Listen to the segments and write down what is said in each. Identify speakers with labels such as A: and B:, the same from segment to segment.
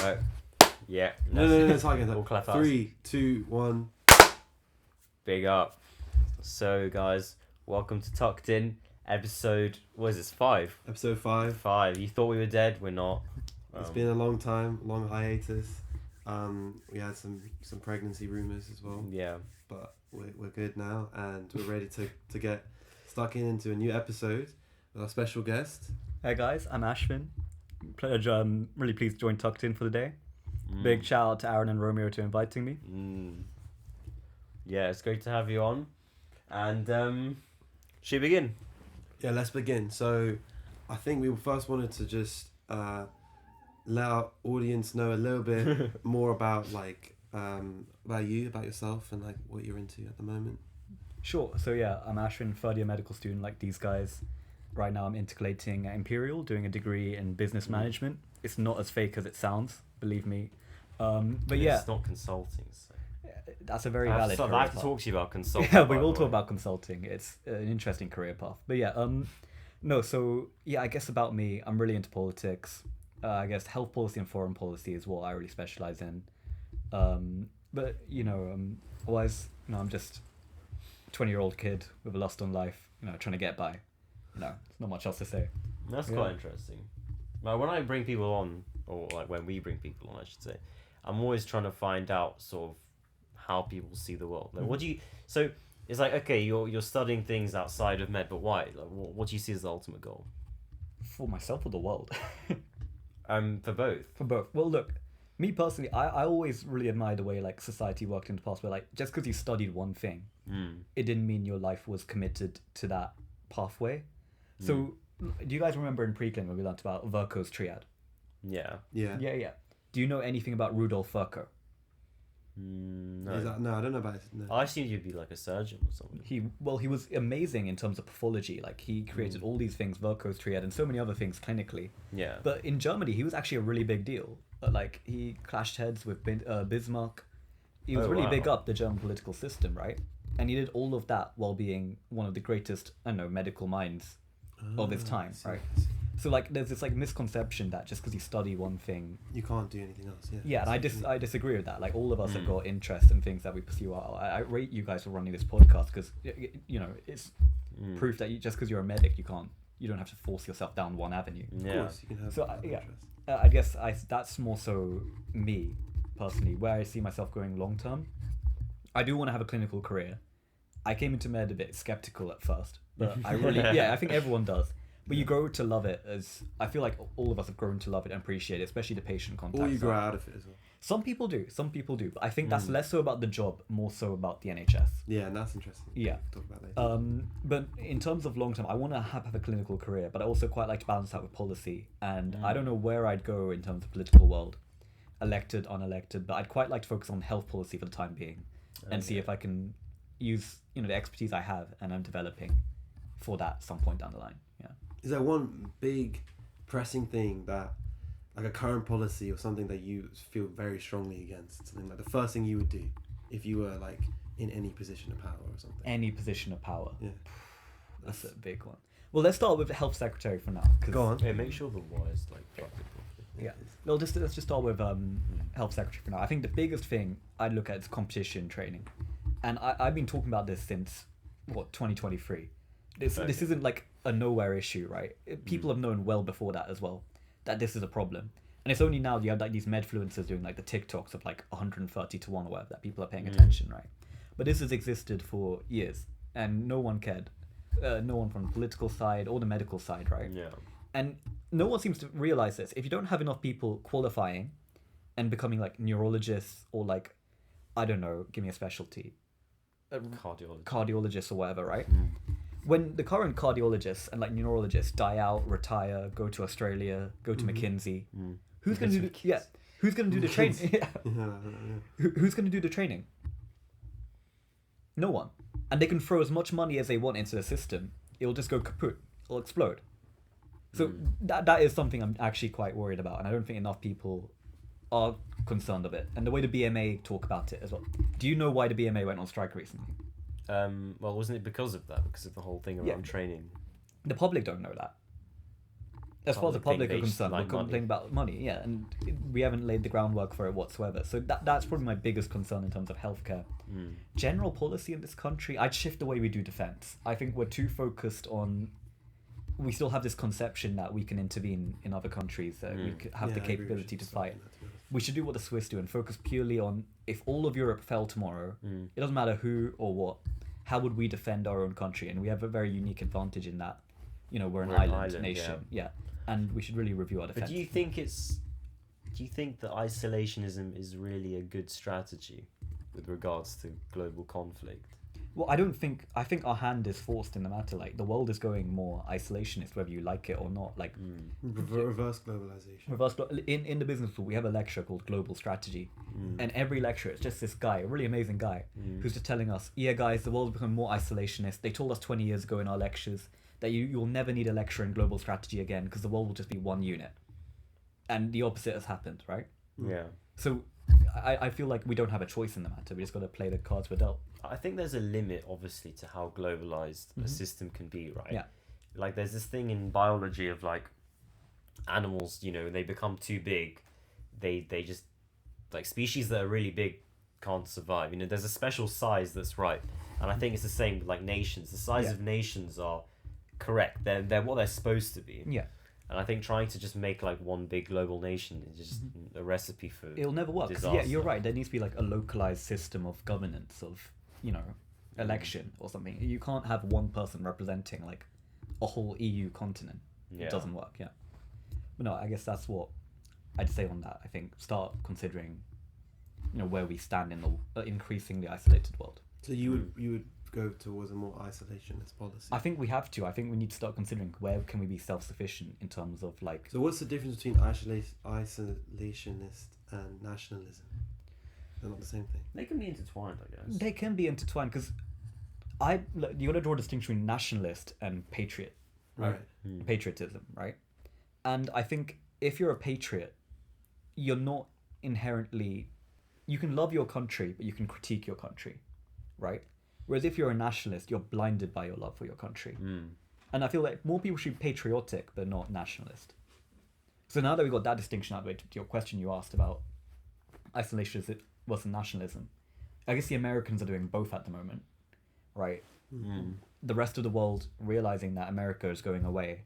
A: No. Yeah.
B: No, it's like
A: We'll clap
B: 3, 2, 1.
A: Big up. So, guys, welcome to Tucked In, episode, what is this, 5?
B: Episode 5.
A: 5. You thought we were dead, we're not.
B: It's been a long time, long hiatus. We had some pregnancy rumours as well.
A: Yeah.
B: But we're good now, and we're ready to get stuck into a new episode with our special guest.
C: Hey guys, I'm Azsvin. Pleasure. I'm really pleased to join Tucked In for the day. Big shout out to Aran and Romeo to inviting me.
A: Yeah, it's great to have you on. And should we begin?
B: Yeah, let's begin. So, I think we first wanted to just let our audience know a little bit more about about you, about yourself, and like what you're into at the moment.
C: Sure. So yeah, I'm Azsvin, third year medical student like these guys. Right now I'm integrating at Imperial, doing a degree in business management. It's not as fake as it sounds, believe me. But yeah.
A: It's not consulting, so.
C: That's a very valid career
A: I have to
C: path.
A: talk to you about consulting.
C: Yeah, we will talk about consulting. It's an interesting career path. But yeah, no, so yeah, I guess about me, I'm really into politics. I guess health policy and foreign policy is what I really specialize in. But otherwise, I'm just a 20-year-old kid with a lust on life, trying to get by. There's not much else to say.
A: That's quite interesting. Like when I bring people on, or like when we bring people on, I should say, I'm always trying to find out sort of how people see the world. Like, what do you? So it's like, okay, you're studying things outside of med, but why? Like, what do you see as the ultimate goal?
C: For myself or the world?
A: For both.
C: For both. Well, look, me personally, I always really admired the way like society worked in the past, where like just because you studied one thing, it didn't mean your life was committed to that pathway. So, do you guys remember in pre-clin when we learnt about Virchow's triad?
A: Yeah.
B: Yeah.
C: Do you know anything about Rudolf Virchow?
A: No.
B: No, I don't know about it. No.
A: I assumed you'd be like a surgeon or something.
C: He was amazing in terms of pathology. Like he created all these things, Virchow's triad, and so many other things clinically.
A: Yeah.
C: But in Germany, he was actually a really big deal. Like he clashed heads with Bismarck. He was really big up the German political system, right? And he did all of that while being one of the greatest, medical minds of his time, right? So like there's this like misconception that just because you study one thing
B: you can't do anything else.
C: Yeah, and I disagree with that. Like all of us have got interests in things that we pursue. I rate you guys for running this podcast because it's proof that just because you're a medic you don't have to force yourself down one avenue.
B: Of course, you can have interests.
C: I guess that's more so me personally where I see myself going long term. I do want to have a clinical career. I came into med a bit skeptical at first, but I really I think everyone does. But you grow to love it, as I feel like all of us have grown to love it and appreciate it, especially the patient contact.
B: Or you grow out of it as well.
C: Some people do, but I think that's less so about the job, more so about the NHS.
B: Yeah, and that's interesting.
C: Yeah.
B: We'll talk about later.
C: But in terms of long term, I want to have a clinical career, but I also quite like to balance that with policy. And I don't know where I'd go in terms of political world, elected, unelected, but I'd quite like to focus on health policy for the time being, and see if I can use the expertise I have and I'm developing for that some point down the line. Yeah.
B: Is there one big pressing thing that, like a current policy or something that you feel very strongly against? Something like the first thing you would do if you were like in any position of power or something?
C: Any position of power.
B: Yeah.
C: That's a big one. Well, let's start with the health secretary for now.
B: Go on.
A: Yeah, make sure the Y is like properly.
C: Yeah. Well, let's just start with health secretary for now. I think the biggest thing I'd look at is competition training. And I've been talking about this since, 2023. This isn't like a nowhere issue, right? People have known well before that as well, that this is a problem. And it's only now you have like these medfluencers doing like the TikToks of like 130 to 1 or whatever that people are paying attention, right? But this has existed for years and no one cared. No one from the political side or the medical side, right?
A: Yeah.
C: And no one seems to realize this. If you don't have enough people qualifying and becoming like neurologists or like, I don't know, give me a specialty. Cardiologists or whatever, right? When the current cardiologists and like neurologists die out, retire, go to Australia, go to McKinsey, who's going to do who's going to do the training? Who's going to do the training? No one. And they can throw as much money as they want into the system. It'll just go kaput. It'll explode. So that is something I'm actually quite worried about, and I don't think enough people are concerned of it. And the way the BMA talk about it as well. Do you know why the BMA went on strike recently?
A: Well, wasn't it because of that? Because of the whole thing around training?
C: The public don't know that. as far as the public are
A: think they
C: concerned,
A: like
C: we're complaining about money, yeah, and we haven't laid the groundwork for it whatsoever. So that's probably my biggest concern in terms of healthcare. General policy in this country, I'd shift the way we do defense. I think we're too focused on. We still have this conception that we can intervene in other countries, that we have the
B: Yeah, I agree, we
C: capability
B: should
C: to
B: start
C: fight.
B: doing that, to be honest.
C: We should do what the Swiss do and focus purely on if all of Europe fell tomorrow, it doesn't matter who or what, how would we defend our own country? And we have a very unique advantage in that, we're an island nation. Yeah. And we should really review our defense.
A: But do you think that isolationism is really a good strategy with regards to global conflict?
C: Well, I think our hand is forced in the matter. Like, the world is going more isolationist, whether you like it or not. Like,
B: Reverse globalization.
C: in the business school, we have a lecture called Global Strategy, and every lecture it's just this guy, a really amazing guy, who's just telling us, yeah, guys, the world's become more isolationist. They told us 20 years ago in our lectures that you'll never need a lecture in global strategy again because the world will just be one unit, and the opposite has happened, right?
A: Yeah.
C: So I feel like we don't have a choice in the matter. We just got to play the cards we're dealt.
A: I think there's a limit, obviously, to how globalized a system can be, right?
C: Yeah.
A: Like, there's this thing in biology of, like, animals, they become too big. They just, like, species that are really big can't survive. There's a special size that's right. And I think it's the same with, like, nations. The size of nations are correct. They're what they're supposed to be.
C: Yeah.
A: And I think trying to just make, like, one big global nation is just a recipe for
C: It'll never work. 'Cause,
A: disaster.
C: yeah, you're right. There needs to be like a localized system of governance of, election or something. You can't have one person representing like a whole EU continent.
A: Yeah.
C: It doesn't work. Yeah. But no, I guess that's what I'd say on that. I think start considering, where we stand in the increasingly isolated world.
B: So you would go towards a more isolationist policy.
C: I think we have to. I think we need to start considering where can we be self-sufficient in terms of like.
B: So what's the difference between isolationist and nationalism? They're not the same thing.
A: They can be intertwined, I guess.
C: They can be intertwined because you got to draw a distinction between nationalist and patriot,
B: Right.
C: patriotism, right? And I think if you're a patriot, you're not inherently. You can love your country, but you can critique your country, right? Whereas if you're a nationalist, you're blinded by your love for your country. And I feel like more people should be patriotic, but not nationalist. So now that we got that distinction out of the way, to your question you asked about isolationism versus nationalism, I guess the Americans are doing both at the moment, right? The rest of the world, realizing that America is going away,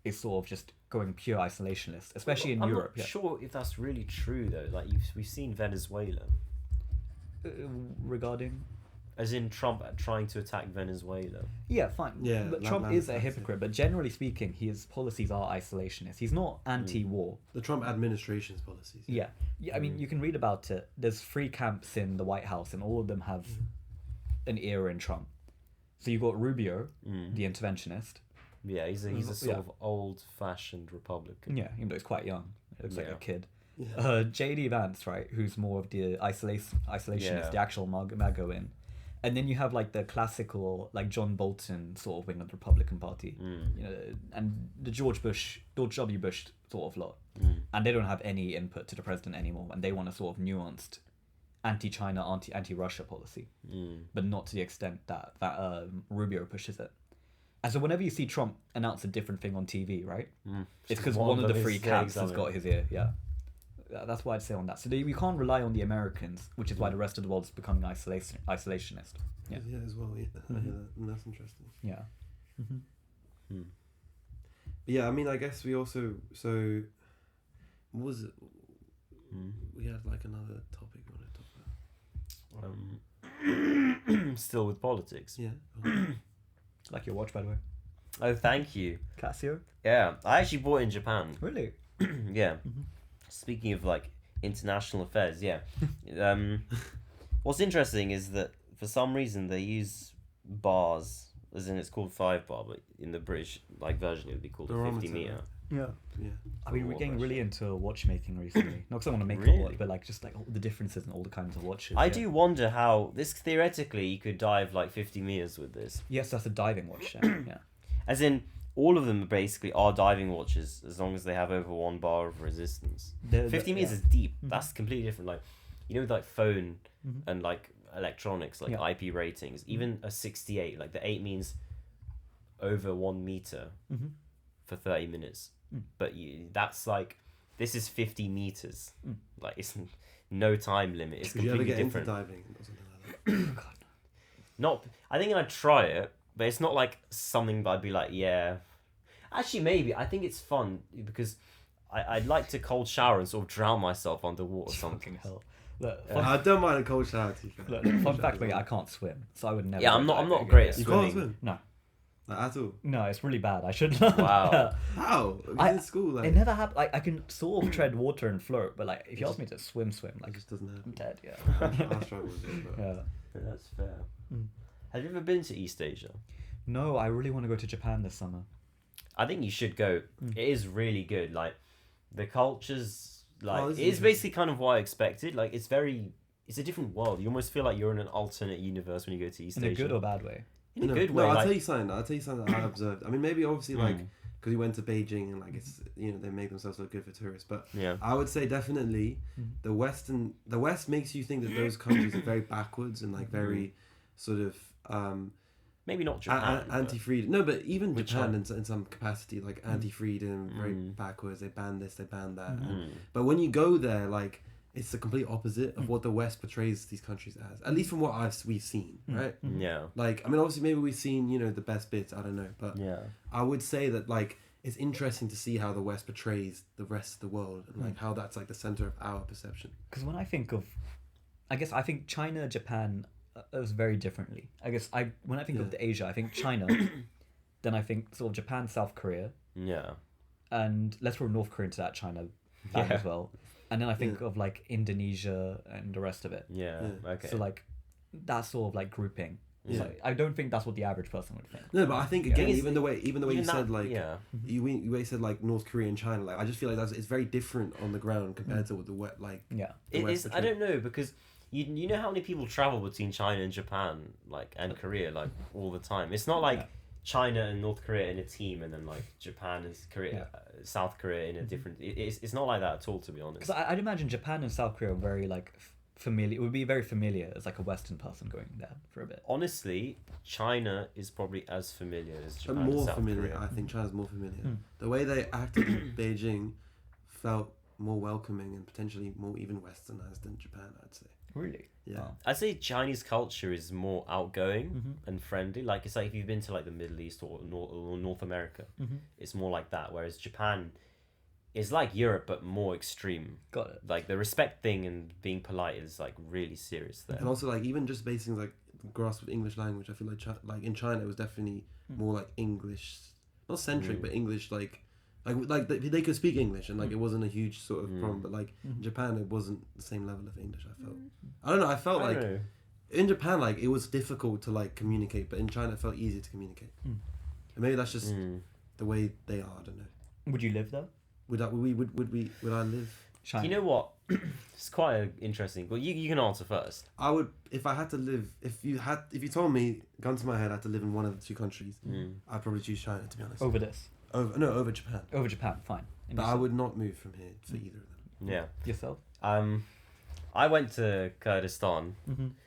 C: is sort of just going pure isolationist, especially in Europe.
A: I'm not sure if that's really true, though. Like, we've seen Venezuela.
C: Regarding?
A: As in Trump trying to attack Venezuela.
C: Yeah, fine.
B: Yeah,
C: but
B: that
C: Trump
B: man
C: is a
B: attacks it.
C: hypocrite. But generally speaking, his policies are isolationist. He's not anti-war.
B: The Trump administration's policies.
C: Yeah. I mean, you can read about it. There's 3 camps in the White House, and all of them have an era in Trump. So you've got Rubio, the interventionist.
A: Yeah, he's a sort of old-fashioned Republican.
C: Yeah, even though he's quite young. He looks like a kid.
B: Yeah.
C: J.D. Vance, right, who's more of the isolationist, the actual MAGA in. And then you have like the classical, like John Bolton sort of wing of the Republican Party, and the George W. Bush sort of lot, and they don't have any input to the president anymore, and they want a sort of nuanced, anti-China, anti-Russia policy, but not to the extent that Rubio pushes it. And so whenever you see Trump announce a different thing on TV, right, it's because one of the 3 camps has got his ear. Yeah. That's what I'd say on that. So we can't rely on the Americans, which is why the rest of the world is becoming isolationist. Yeah.
B: Yeah, as well. Yeah, I hear that. And that's interesting.
C: Yeah.
B: But yeah, I mean, I guess we also what was it? We had like another topic we wanted to talk about.
A: Still with politics.
B: Yeah.
C: Like your watch, by the way.
A: Oh, thank you.
C: Casio?
A: Yeah, I actually bought it in Japan.
C: Really?
A: Yeah. Speaking of like international affairs, yeah. What's interesting is that for some reason they use bars, as in it's called 5 bar, but in the British like version it would be called a 50 meter.
C: Yeah.
B: Yeah.
C: I mean, we're getting really into watchmaking recently. Not because I want to make
A: Really?
C: a watch, but like just like all the differences in all the kinds of watches.
A: I do wonder how this theoretically you could dive like 50 meters with this.
C: Yes, that's a diving watch. Yeah.
A: As in, all of them basically are diving watches as long as they have over 1 bar of resistance. 50 meters is deep. That's completely different. Like, with like phone and like electronics, like IP ratings, even a 68, like the 8 means over 1 meter for 30 minutes. but that's like this is 50 meters. Like it's no time limit. It's
B: Would you ever
A: completely
B: get
A: different.
B: into diving or something like that?
A: Not. I think I'd try it, but it's not like something that I'd be like, yeah. Actually, maybe. I think it's fun because I'd like to cold shower and sort of drown myself underwater or something.
C: Fucking hell. Look,
B: I don't mind a cold shower. To be fair.
C: look, fun fact, mate, I can't swim, so I would never.
A: Yeah,
C: go
A: I'm not
C: diving.
A: great at
B: You
A: swimming.
B: can't swim?
C: No,
B: Like, at all?
C: no, it's really bad. I should learn.
A: Wow.
B: How?
C: I-
B: In school, like,
C: It never happened. Like I can sort of tread water and float, but like if you ask me to swim,
B: it
C: like
B: just doesn't
C: I'm
B: happen.
C: dead. Yeah.
B: I struggle with it, but...
C: Yeah.
A: That's fair.
C: Mm.
A: Have you ever been to East Asia?
C: No, I really want to go to Japan this summer.
A: I think you should go. It is really good. Like the cultures, like
B: this is
A: it's basically kind of what I expected. Like it's a different world. You almost feel like you're in an alternate universe when you go to East
C: In
A: Asia.
C: a good or bad way.
A: In a
B: No,
A: good
B: no,
A: way.
B: I'll
A: like,
B: tell you something. I'll tell you something that I observed. I mean, maybe obviously like
A: Mm.
B: because we went to Beijing and like it's they make themselves look good for tourists, but
A: yeah.
B: I would say definitely the West makes you think that those countries are very backwards and like very sort of
A: Maybe not Japan. but-
B: anti-freedom. No, but even
A: Which
B: Japan
A: one?
B: in some capacity, like anti-freedom, very backwards. They ban this, they ban that.
A: Mm.
B: But when you go there, like it's the complete opposite of what the West portrays these countries as. At least from what we've seen, right?
A: Yeah.
B: Like I mean, obviously maybe we've seen the best bits. I don't know, but
A: Yeah.
B: I would say that like it's interesting to see how the West portrays the rest of the world and like how that's like the center of our perception.
C: Because when I think of, I think China, Japan, is very differently. When I think of the Asia, I think China, then I think sort of Japan, South Korea,
A: Yeah.
C: and let's throw North Korea into that China bag
A: Yeah.
C: as well. And then I think of like Indonesia and the rest of it.
A: Yeah.
B: Yeah.
A: Okay.
C: So like that sort of like grouping. It's
B: Yeah.
C: like, I don't think that's what the average person would think.
B: No, but I think
C: Yeah.
B: again,
A: Thing is,
B: even the way you
A: even
B: said
A: that-
B: like
A: yeah.
B: you said like North Korea and China, like I just feel like it's very different on the ground compared to what the wet like.
C: Yeah.
B: the
A: It
B: West
A: is. I
B: portray.
A: don't know because you know how many people travel between China and Japan like and Korea like all the time. It's not like
C: Yeah.
A: China and North Korea in a team and then like Japan and Korea, South Korea in a different. It's not like that at all, to be honest.
C: Because I'd imagine Japan and South Korea are very like familiar. It would be very familiar as like a Western person going there for a bit.
A: Honestly, China is probably as familiar as
B: But
A: Japan and
B: more
A: South
B: familiar.
A: Korea.
B: I think China's more familiar. The way they acted in Beijing felt more welcoming and potentially more even westernized than Japan, I'd say.
C: Really?
B: Yeah.
C: Oh.
A: I'd say Chinese culture is more outgoing and friendly. Like it's like if you've been to like the Middle East or North America, it's more like that. Whereas Japan is like Europe but more extreme.
C: Got it.
A: Like the respect thing and being polite is like really serious there.
B: And also like even just basic things like grasp of English language, I feel like in China it was definitely more like English, not centric, but English like they could speak English and like it wasn't a huge sort of problem. But like in Japan it wasn't the same level of English. I felt. I don't know. I felt
A: I
B: like
A: don't know.
B: in Japan like it was difficult to like communicate, but in China it felt easier to communicate. And maybe that's just the way they are. I don't know.
C: Would you live there?
B: Would I live?
C: China.
A: You know what? It's quite interesting. Well, you can answer first.
B: I would if I had to live. If you told me, gun to my head, I had to live in one of the two countries, I'd probably choose China, to be honest.
C: Over this.
B: Over Japan.
C: Over Japan. Fine. And
B: But I
C: yourself?
B: would not move from here for either of them.
A: Yeah.
C: Yourself?
A: I went to Kurdistan.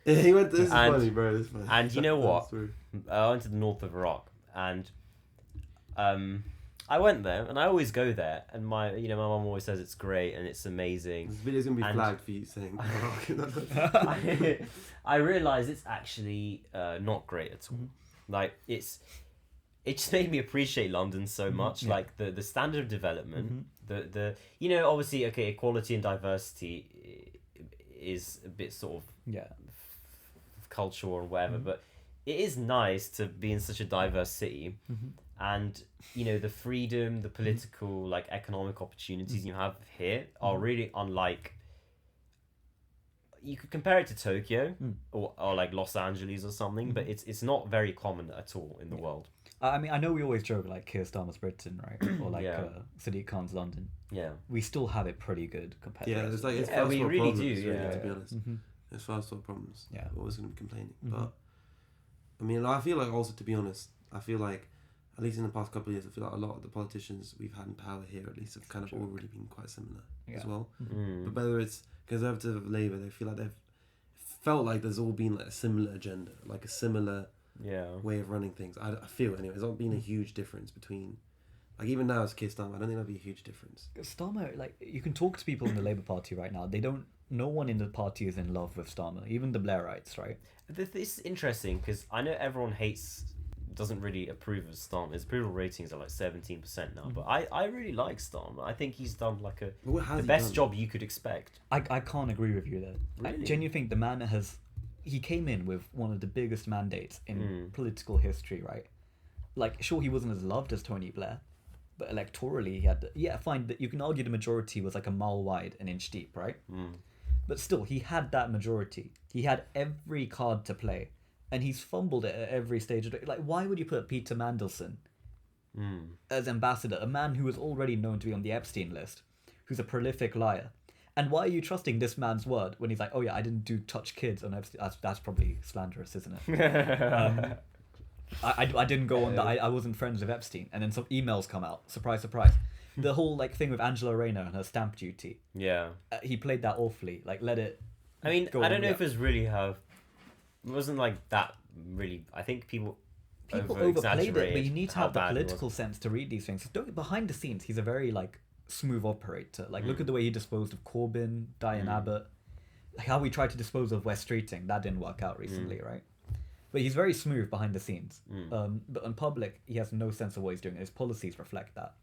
B: Yeah, he went. This is
A: And-
B: funny, bro. This is funny.
A: and you know
B: That's
A: what?
B: true.
A: I went to the north of Iraq, and I went there, and I always go there, and my mum always says it's great and it's amazing.
B: This video's gonna be
A: And-
B: flagged for you saying.
A: I realised it's actually not great at all. Like it just made me appreciate London so much.
C: Yeah.
A: Like the standard of development, the obviously equality and diversity is a bit sort of
C: Yeah.
A: cultural or whatever, but it is nice to be in such a diverse city. And the freedom, the political, like economic opportunities you have here are really unlike. You could compare it to Tokyo or like Los Angeles or something, but it's not very common at all in the world.
C: I mean, I know we always joke like Keir Starmer's Britain, right? Or like
A: Yeah.
C: Sadiq Khan's London.
A: Yeah.
C: We still have it pretty good compared
B: Yeah,
C: to the
B: it's
C: rest
B: like
C: of
B: it's
A: Yeah,
B: first
A: we
B: world
A: really
B: problems,
A: do,
B: really,
A: yeah.
B: to be honest.
C: Mhm.
B: It's first world problems.
C: Yeah.
B: We're always gonna be complaining, but I mean, I feel like also to be honest, I feel like at least in the past couple of years, I feel like a lot of the politicians we've had in power here, at least, have kind of all really been quite similar as
C: Yeah.
B: well.
A: Mm.
B: But whether it's Conservative or Labour, they feel like they've felt like there's all been like a similar agenda, like a similar
A: Yeah.
B: way of running things. I feel anyway. There's not been a huge difference between Like even now, as Keir Starmer, I don't think that'd be a huge difference.
C: Starmer, like, you can talk to people in the Labour Party right now. They don't. No one in the party is in love with Starmer, even the Blairites, right?
A: This is interesting because I know everyone doesn't really approve of Starmer. His approval ratings are like 17% now, but I really like Starmer. I think he's done like the best job you could expect.
C: I can't agree with you there.
A: Really?
C: I genuinely think the man he came in with one of the biggest mandates in political history, right? Like, sure, he wasn't as loved as Tony Blair, but electorally he had, fine, that you can argue the majority was like a mile wide, an inch deep, right? But still, he had that majority. He had every card to play, and he's fumbled it at every stage of it. Like, why would you put Peter Mandelson as ambassador, a man who was already known to be on the Epstein list, who's a prolific liar? And why are you trusting this man's word when he's like, oh yeah, I didn't touch kids on Epstein? That's probably slanderous, isn't it? I didn't go on that. I wasn't friends with Epstein. And then some emails come out. Surprise, surprise. The whole like thing with Angela Rayner and her stamp duty.
A: Yeah.
C: He played that awfully. Like, let it.
A: I mean, I don't know if it's really it wasn't like that really. I think people
C: overplayed it, but you need to have the political sense to read these things. Behind the scenes, he's a very like smooth operator. Like, look at the way he disposed of Corbyn, Diane Abbott, how we tried to dispose of West Streeting. That didn't work out recently, right? But he's very smooth behind the scenes. But in public, he has no sense of what he's doing. His policies reflect that.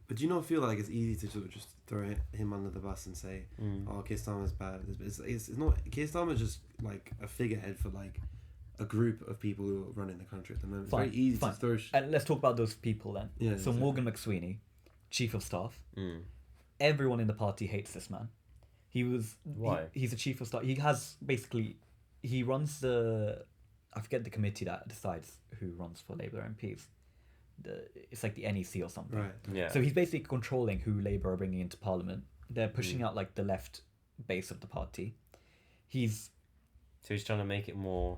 B: But do you not feel like it's easy to sort of just throw him under the bus and say, "Oh, Keir Starmer's bad"? It's not. Keir Starmer's just like a figurehead for like a group of people who are running the country at the moment. It's very easy to throw.
C: And let's talk about those people then.
B: Yeah,
C: so Morgan McSweeney, chief of staff. Everyone in the party hates this man. Why? He's a chief of staff. He runs the. I forget the committee that decides who runs for Labour MPs. It's like the NEC or something.
B: Right.
A: Yeah.
C: So he's basically controlling who Labour are bringing into Parliament. They're pushing out like the left base of the party.
A: So he's trying to make it more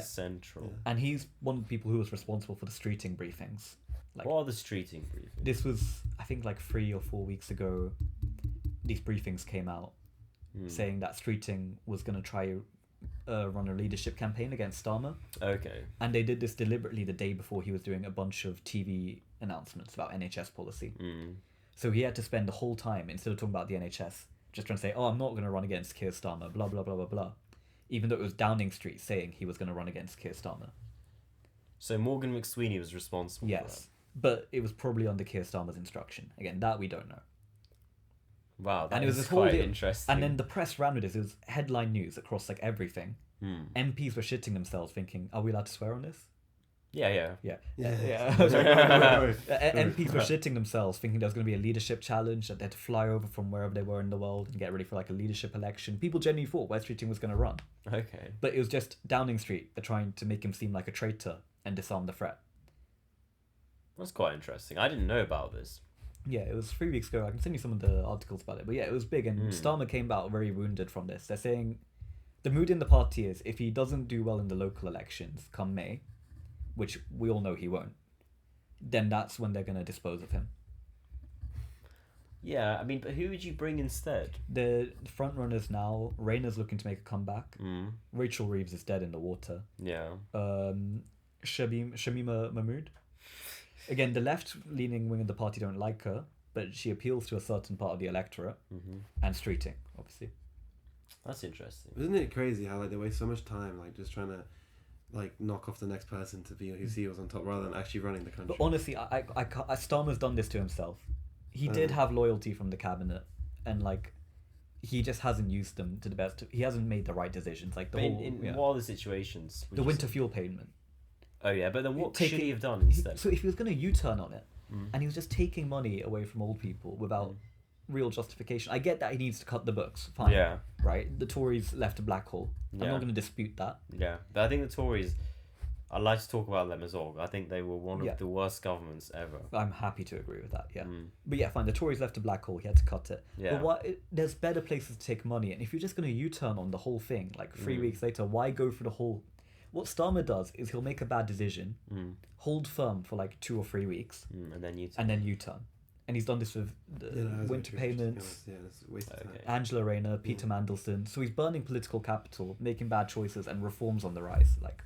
A: central.
C: Yeah. And he's one of the people who was responsible for the streeting briefings. Like,
A: what are the streeting briefings?
C: This was, I think, like 3 or 4 weeks ago. These briefings came out saying that Streeting was going to try run a leadership campaign against Starmer.
A: Okay.
C: And they did this deliberately the day before he was doing a bunch of TV announcements about NHS policy. So he had to spend the whole time, instead of talking about the NHS, just trying to say, oh, I'm not going to run against Keir Starmer, blah, blah, blah, blah, blah. Even though it was Downing Street saying he was going to run against Keir Starmer.
A: So Morgan McSweeney was responsible for that?
C: But it was probably under Keir Starmer's instruction. Again, that we don't know.
A: Wow,
C: and it was
A: quite interesting.
C: And then the press ran with this. It was headline news across like everything. MPs were shitting themselves thinking, are we allowed to swear on this?
A: Yeah.
C: MPs were shitting themselves thinking there was going to be a leadership challenge, that they had to fly over from wherever they were in the world and get ready for like a leadership election. People genuinely thought West Streeting was going to run.
A: Okay.
C: But it was just Downing Street. They're trying to make him seem like a traitor and disarm the threat.
A: That's quite interesting. I didn't know about this.
C: Yeah, it was 3 weeks ago. I can send you some of the articles about it. But yeah, it was big, and Starmer came out very wounded from this. They're saying the mood in the party is if he doesn't do well in the local elections come May, which we all know he won't, then that's when they're going to dispose of him.
A: Yeah, I mean, but who would you bring instead?
C: The front runners now, Rayner's looking to make a comeback. Rachel Reeves is dead in the water.
A: Yeah.
C: Shamima Mahmood. Again, the left-leaning wing of the party don't like her, but she appeals to a certain part of the electorate. And Streeting, obviously.
A: That's interesting.
B: Isn't it crazy how like they waste so much time like just trying to like knock off the next person to be who he was on top rather than actually running the country?
C: But honestly, I Starmer's done this to himself. He did have loyalty from the cabinet, and like he just hasn't used them to the best. He hasn't made the right decisions. Like
A: what other situations?
C: The winter fuel payment.
A: Oh yeah, but then what should he have done instead?
C: So if he was going to U-turn on it, and he was just taking money away from old people without real justification, I get that he needs to cut the books. Fine. Yeah. Right. The Tories left a black hole. I'm not going to dispute that.
A: Yeah, but I think the Tories, I'd like to talk about them as well. I think they were one of the worst governments ever.
C: I'm happy to agree with that. Yeah. But yeah, fine. The Tories left a black hole. He had to cut it.
A: Yeah.
C: But there's better places to take money, and if you're just going to U-turn on the whole thing, like 3 weeks later, why go through the whole? What Starmer does is he'll make a bad decision, hold firm for like 2 or 3 weeks,
A: and then U-turn.
C: And he's done this with the winter payments,
B: it's a waste of time.
C: Angela Rayner, Peter Mandelson. So he's burning political capital, making bad choices, and reforms on the rise. Like,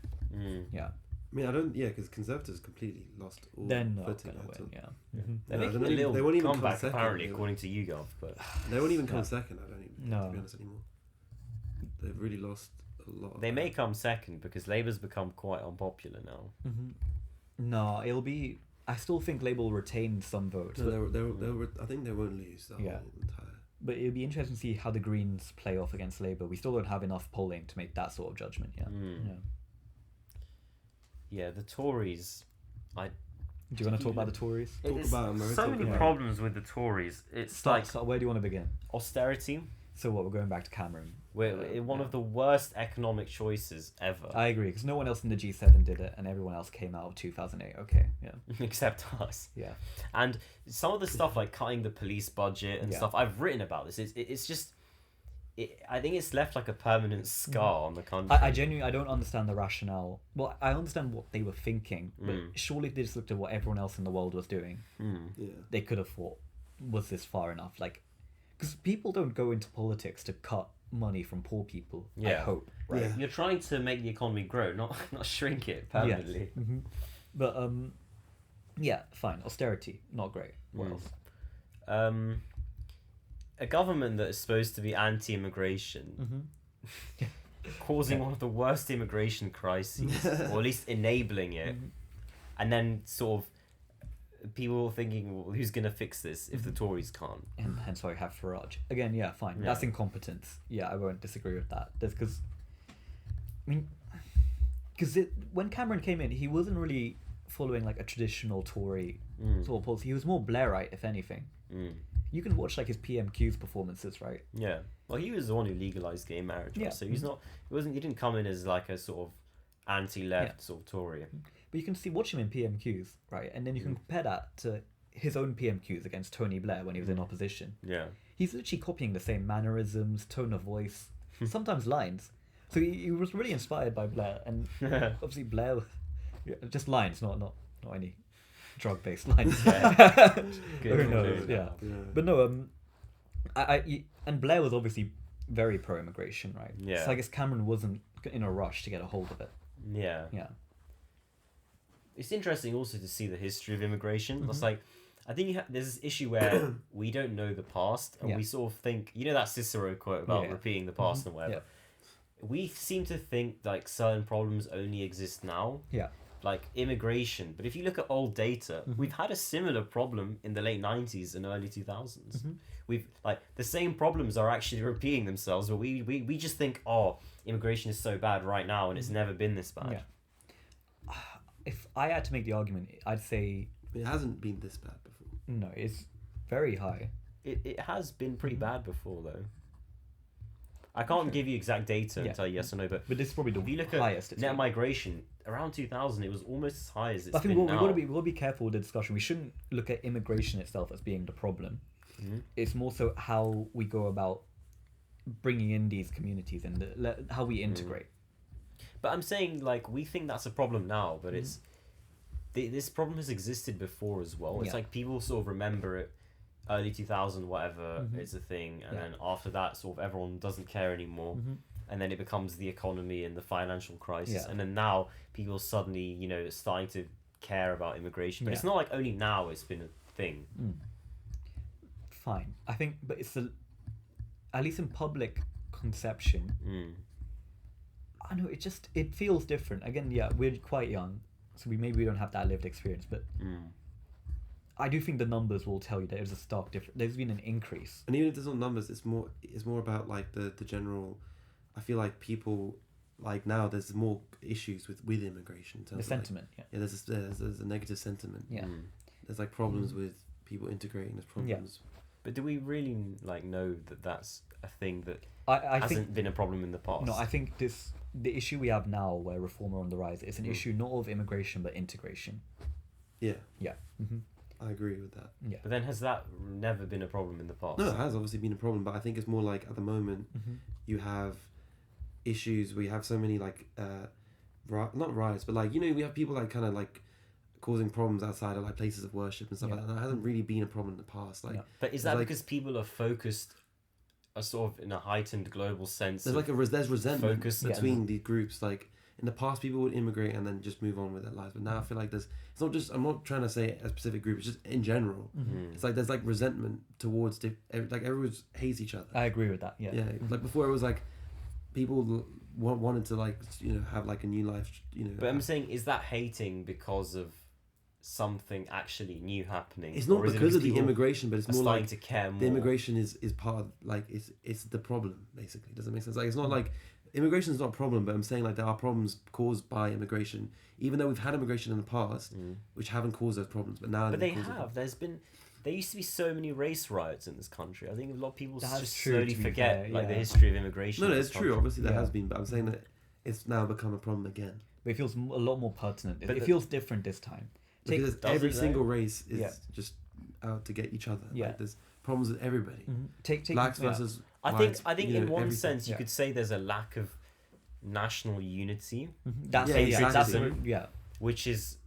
B: I mean, I don't. Yeah, because Conservatives completely lost all
C: They're not
B: footing.
C: gonna
B: at all.
C: win. Yeah.
A: Yeah.
C: Mhm.
A: They're
B: No,
A: making a
B: they
A: little
B: won't even come
A: comeback,
B: second,
A: apparently,
B: they
A: according to YouGov. But
B: They won't even come
C: Yeah.
B: second. I don't even.
C: No.
B: To be honest anymore. They've really lost a lot. Of
A: they may
B: that.
A: come second because Labour's become quite unpopular now.
C: Mhm. No, it'll be. I still think Labour will retain some votes,
B: No, they'll. I think they won't lose the
C: Yeah.
B: whole entire.
C: but it'll be interesting to see how the Greens play off against Labour. We still don't have enough polling to make that sort of judgment yet.
A: Mm.
C: Yeah.
A: Yeah, the Tories.
C: Do you want to talk about the Tories?
B: Talk
A: It's
B: about America,
A: so
B: talk
A: many
B: about-
A: problems with the Tories. It's
C: Start,
A: like
C: start. Where do you want to begin?
A: austerity.
C: So what? We're going back to Cameron.
A: We're one
C: yeah.
A: of the worst economic choices ever.
C: I agree, because no one else in the G7 did it, and everyone else came out of 2008. Okay, yeah,
A: Except us.
C: yeah.
A: And some of the stuff like cutting the police budget and
C: Yeah.
A: stuff, I've written about this. It's just, I think it's left like a permanent scar on the country.
C: I genuinely, I don't understand the rationale. Well, I understand what they were thinking, but surely if they just looked at what everyone else in the world was doing,
B: Yeah.
C: they could have thought, was this far enough? Like, because people don't go into politics to cut money from poor people. I
A: Yeah.
C: hope, right?
B: Yeah.
A: You're trying to make the economy grow, not shrink it permanently.
C: Mhm. But yeah, fine. Austerity, not great. What
A: Mm.
C: else?
A: A government that is supposed to be anti-immigration, causing
C: Yeah.
A: one of the worst immigration crises, or at least enabling it, and then sort of people thinking, well, who's going to fix this if the Tories can't?
C: And hence why I have Farage. Again, yeah, fine.
A: Yeah.
C: That's incompetence. Yeah, I won't disagree with that. That's because, I mean, because when Cameron came in, he wasn't really following like a traditional Tory sort of policy. He was more Blairite, if anything.
A: Mm.
C: You can watch like his PMQ's performances, right?
A: Yeah. Well, he was the one who legalized gay marriage, right?
C: Yeah.
A: So he's not. He didn't come in as like a sort of anti-left sort of Tory.
C: But you can watch him in PMQs, right? And then you can compare that to his own PMQs against Tony Blair when he was in opposition.
A: Yeah.
C: He's literally copying the same mannerisms, tone of voice, sometimes lines. So he was really inspired by Blair, and obviously Blair, just lines, not any drug-based lines.
A: Good
C: Who knows?
A: conclusion.
C: Yeah.
B: Yeah.
C: But no, and Blair was obviously very pro-immigration, right?
A: Yeah.
C: So I guess Cameron wasn't in a rush to get a hold of it.
A: Yeah.
C: Yeah.
A: It's interesting also to see the history of immigration. It's like, I think there's this issue where we don't know the past, and
C: Yeah.
A: we sort of think, you know, that Cicero quote about
C: Yeah.
A: repeating the past and whatever. We seem to think like certain problems only exist now,
C: Yeah.
A: like immigration. But if you look at old data, we've had a similar problem in the late 90s and early 2000s. We've like the same problems are actually repeating themselves, but we just think, oh, immigration is so bad right now, and it's never been this bad.
C: Yeah. If I had to make the argument, I'd say
B: It hasn't been this bad before.
C: no. It's very high.
A: It has been pretty bad before though. I can't give you exact data and tell you yes or no, but
C: But this is probably the
A: if you look
C: highest.
A: at
C: it's
A: net
C: been.
A: migration around 2000, it was almost as high as it's
C: I think
A: been
C: we've
A: now.
C: got to be careful with the discussion. We shouldn't look at immigration itself as being the problem. It's more so how we go about bringing in these communities and how we integrate.
A: But I'm saying like we think that's a problem now, but it's this problem has existed before as well. It's
C: Yeah.
A: like people sort of remember it early 2000 whatever it's a thing, and then after that sort of everyone doesn't care anymore. And then it becomes the economy and the financial crisis,
C: Yeah.
A: and then now people suddenly, you know, starting to care about immigration. But it's not like only now it's been a thing.
C: Fine, I think, but it's at least in public conception. I know it feels different. Again, yeah, we're quite young, so we don't have that lived experience, but I do think the numbers will tell you that there's a stark difference. There's been an increase.
B: And even if there's no numbers, it's more about like the general. I feel like people like now there's more issues with immigration. In terms
C: The
B: of,
C: sentiment,
B: like, there's a negative sentiment.
C: yeah.
B: There's like problems with people integrating. There's problems.
A: But do we really like know that that's a thing that
C: I
A: hasn't
C: think
A: been a problem in the past?
C: no. I think the issue we have now, where reform are on the rise, is an issue not of immigration but integration.
B: Yeah,
C: Yeah.
B: I agree with that.
C: Yeah.
A: But then has that never been a problem in the past?
B: No, it has obviously been a problem, but I think it's more like at the moment you have issues where you have so many like not riots, but like, you know, we have people like kind of like causing problems outside of like places of worship and stuff like that. That hasn't really been a problem in the past. Like,
A: But is that because people are focused, are sort of in a heightened global sense?
B: there's like there's resentment
A: focus
B: between the groups. Like in the past people would immigrate and then just move on with their lives, but now I feel like it's not just, I'm not trying to say a specific group, it's just in general. It's like there's like resentment towards like everyone hates each other.
C: I agree with that. Yeah.
B: Yeah, like before it was like people wanted to like, you know, have like a new life, you know.
A: But I'm saying, is that hating because of something actually new happening?
B: It's not
A: or is
B: because
A: it
B: of the
A: people
B: immigration, but it's
A: are
B: more
A: starting
B: like
A: to care more?
B: the immigration is part of, like, it's the problem, basically. Does that make sense? Like, it's not like immigration is not a problem, but I'm saying like there are problems caused by immigration, even though we've had immigration in the past which haven't caused those problems, but now
A: But they have. There used to be so many race riots in this country. I think a lot of people
C: That's
A: just
C: true,
A: slowly
C: to be
A: forget
C: fair,
A: like the
C: yeah.
A: history of immigration.
B: No,
A: in
B: it's
A: this
B: true.
A: country.
B: Obviously, there
C: Yeah.
B: has been, but I'm saying that it's now become a problem again
C: But it feels a lot more pertinent.
A: But
C: It feels different this time.
B: because
A: does
B: every
A: it, though?
B: single race is
C: Yeah.
B: just out to get each other.
C: Yeah.
B: Like, there's problems with everybody.
C: Take
B: Blacks
C: yeah.
B: versus
A: I
B: whites,
A: think
B: you
A: in
B: know,
A: one
B: everything.
A: sense you
C: Yeah.
A: could say there's a lack of national unity,
C: That's
B: Yeah,
C: that's
B: exactly.
C: yeah.
A: which is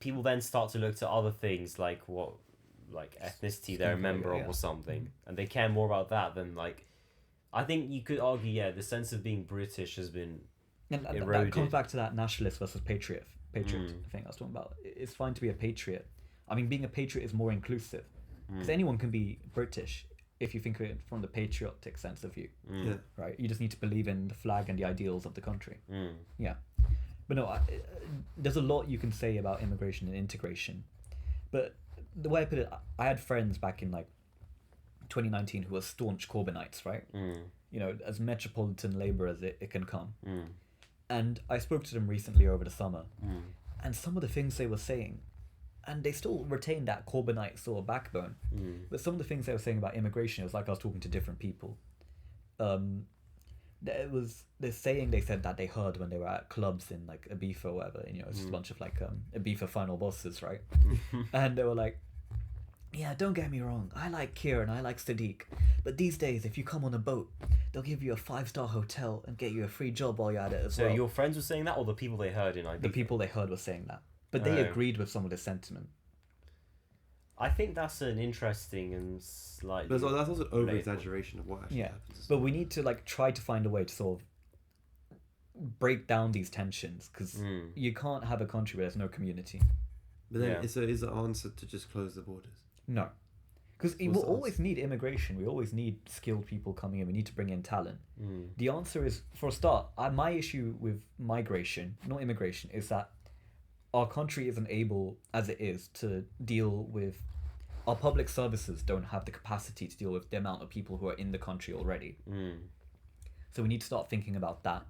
A: people then start to look to other things like ethnicity they're a
C: Skin
A: member
C: color,
A: of
C: yeah.
A: or something, and they care more about that than like. I think you could argue, the sense of being British has been
C: And that
A: eroded.
C: comes back to that nationalist versus patriot
A: Mm.
C: thing I was talking about. It's fine to be a patriot. I mean, being a patriot is more inclusive because anyone can be British if you think of it from the patriotic sense of view,
B: Yeah.
C: right? You just need to believe in the flag and the ideals of the country. Yeah. But no, there's a lot you can say about immigration and integration. But the way I put it, I had friends back in like 2019 who were staunch Corbynites, right? You know, as metropolitan Labour as it can come. And I spoke to them recently over the summer, and some of the things they were saying, and they still retain that Corbynite sort of backbone, but some of the things they were saying about immigration, it was like I was talking to different people. There was this saying they said that they heard when they were at clubs in like Ibiza or whatever, and, you know, it's just a bunch of like Ibiza final bosses, right? And they were like, yeah, don't get me wrong, I like Kieran, I like Sadiq, but these days if you come on a boat, they'll give you a 5-star hotel and get you a free job while you're at it as
A: So
C: well.
A: your friends were saying that, or the people they heard in Ibiza?
C: The people they heard were saying that, but they
A: Oh.
C: agreed with some of the sentiment.
A: I think that's an interesting and slightly.
B: But that's also over
A: relatable.
B: exaggeration of what actually
C: Yeah,
B: happens.
C: but we need to like try to find a way to sort of break down these tensions, because you can't have a country where there's no community.
B: But then
A: Yeah.
B: is the answer to just close the borders?
C: No, because
B: What's
C: we'll
B: the
C: always need immigration. We always need skilled people coming in. We need to bring in talent. The answer is, for a start, my issue with migration, not immigration, is that our country isn't able, as it is, to deal with. Our public services don't have the capacity to deal with the amount of people who are in the country already. So we need to start thinking about that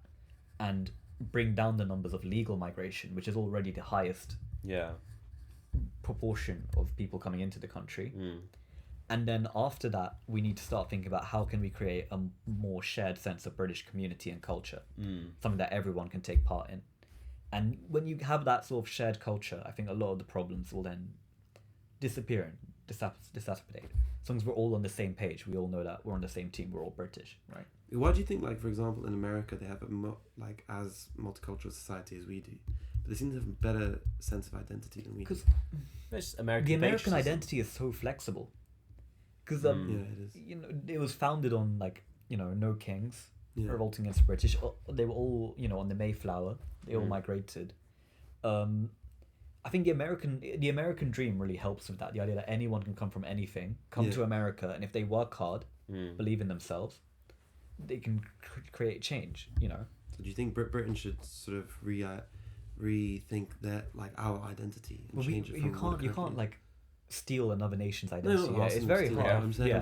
C: and bring down the numbers of legal migration, which is already the highest
A: Yeah.
C: proportion of people coming into the country. And then after that, we need to start thinking about how can we create a more shared sense of British community and culture, something that everyone can take part in. And when you have that sort of shared culture, I think a lot of the problems will then disappear and dissipate. As long as we're all on the same page, we all know that we're on the same team, we're all British, right?
B: Why do you think, like, for example, in America, they have like as multicultural society as we do, but they seem to have a better sense of identity than we do?
C: Because
A: It's American
C: the American
A: patriotism.
C: identity is so flexible. Because
B: Yeah, it is.
C: you know, it was founded on like, you know, no kings
B: Yeah.
C: revolting against the British. They were all, you know, on the Mayflower. They all migrated. I think the American dream really helps with that. The idea that anyone can come from anything, come
B: Yeah.
C: to America, and if they work hard, believe in themselves, they can create change. You know.
B: So do you think Britain should sort of rethink that, like, our identity and
C: Well,
B: change it from
C: you
B: what
C: can't
B: it
C: you
B: currently
C: can't
B: is?
C: like steal another nation's
B: No,
C: identity.
B: no,
C: Yeah,
B: asking
C: it's
B: them
C: very
B: to do it.
C: hard.
B: I'm saying,
C: yeah.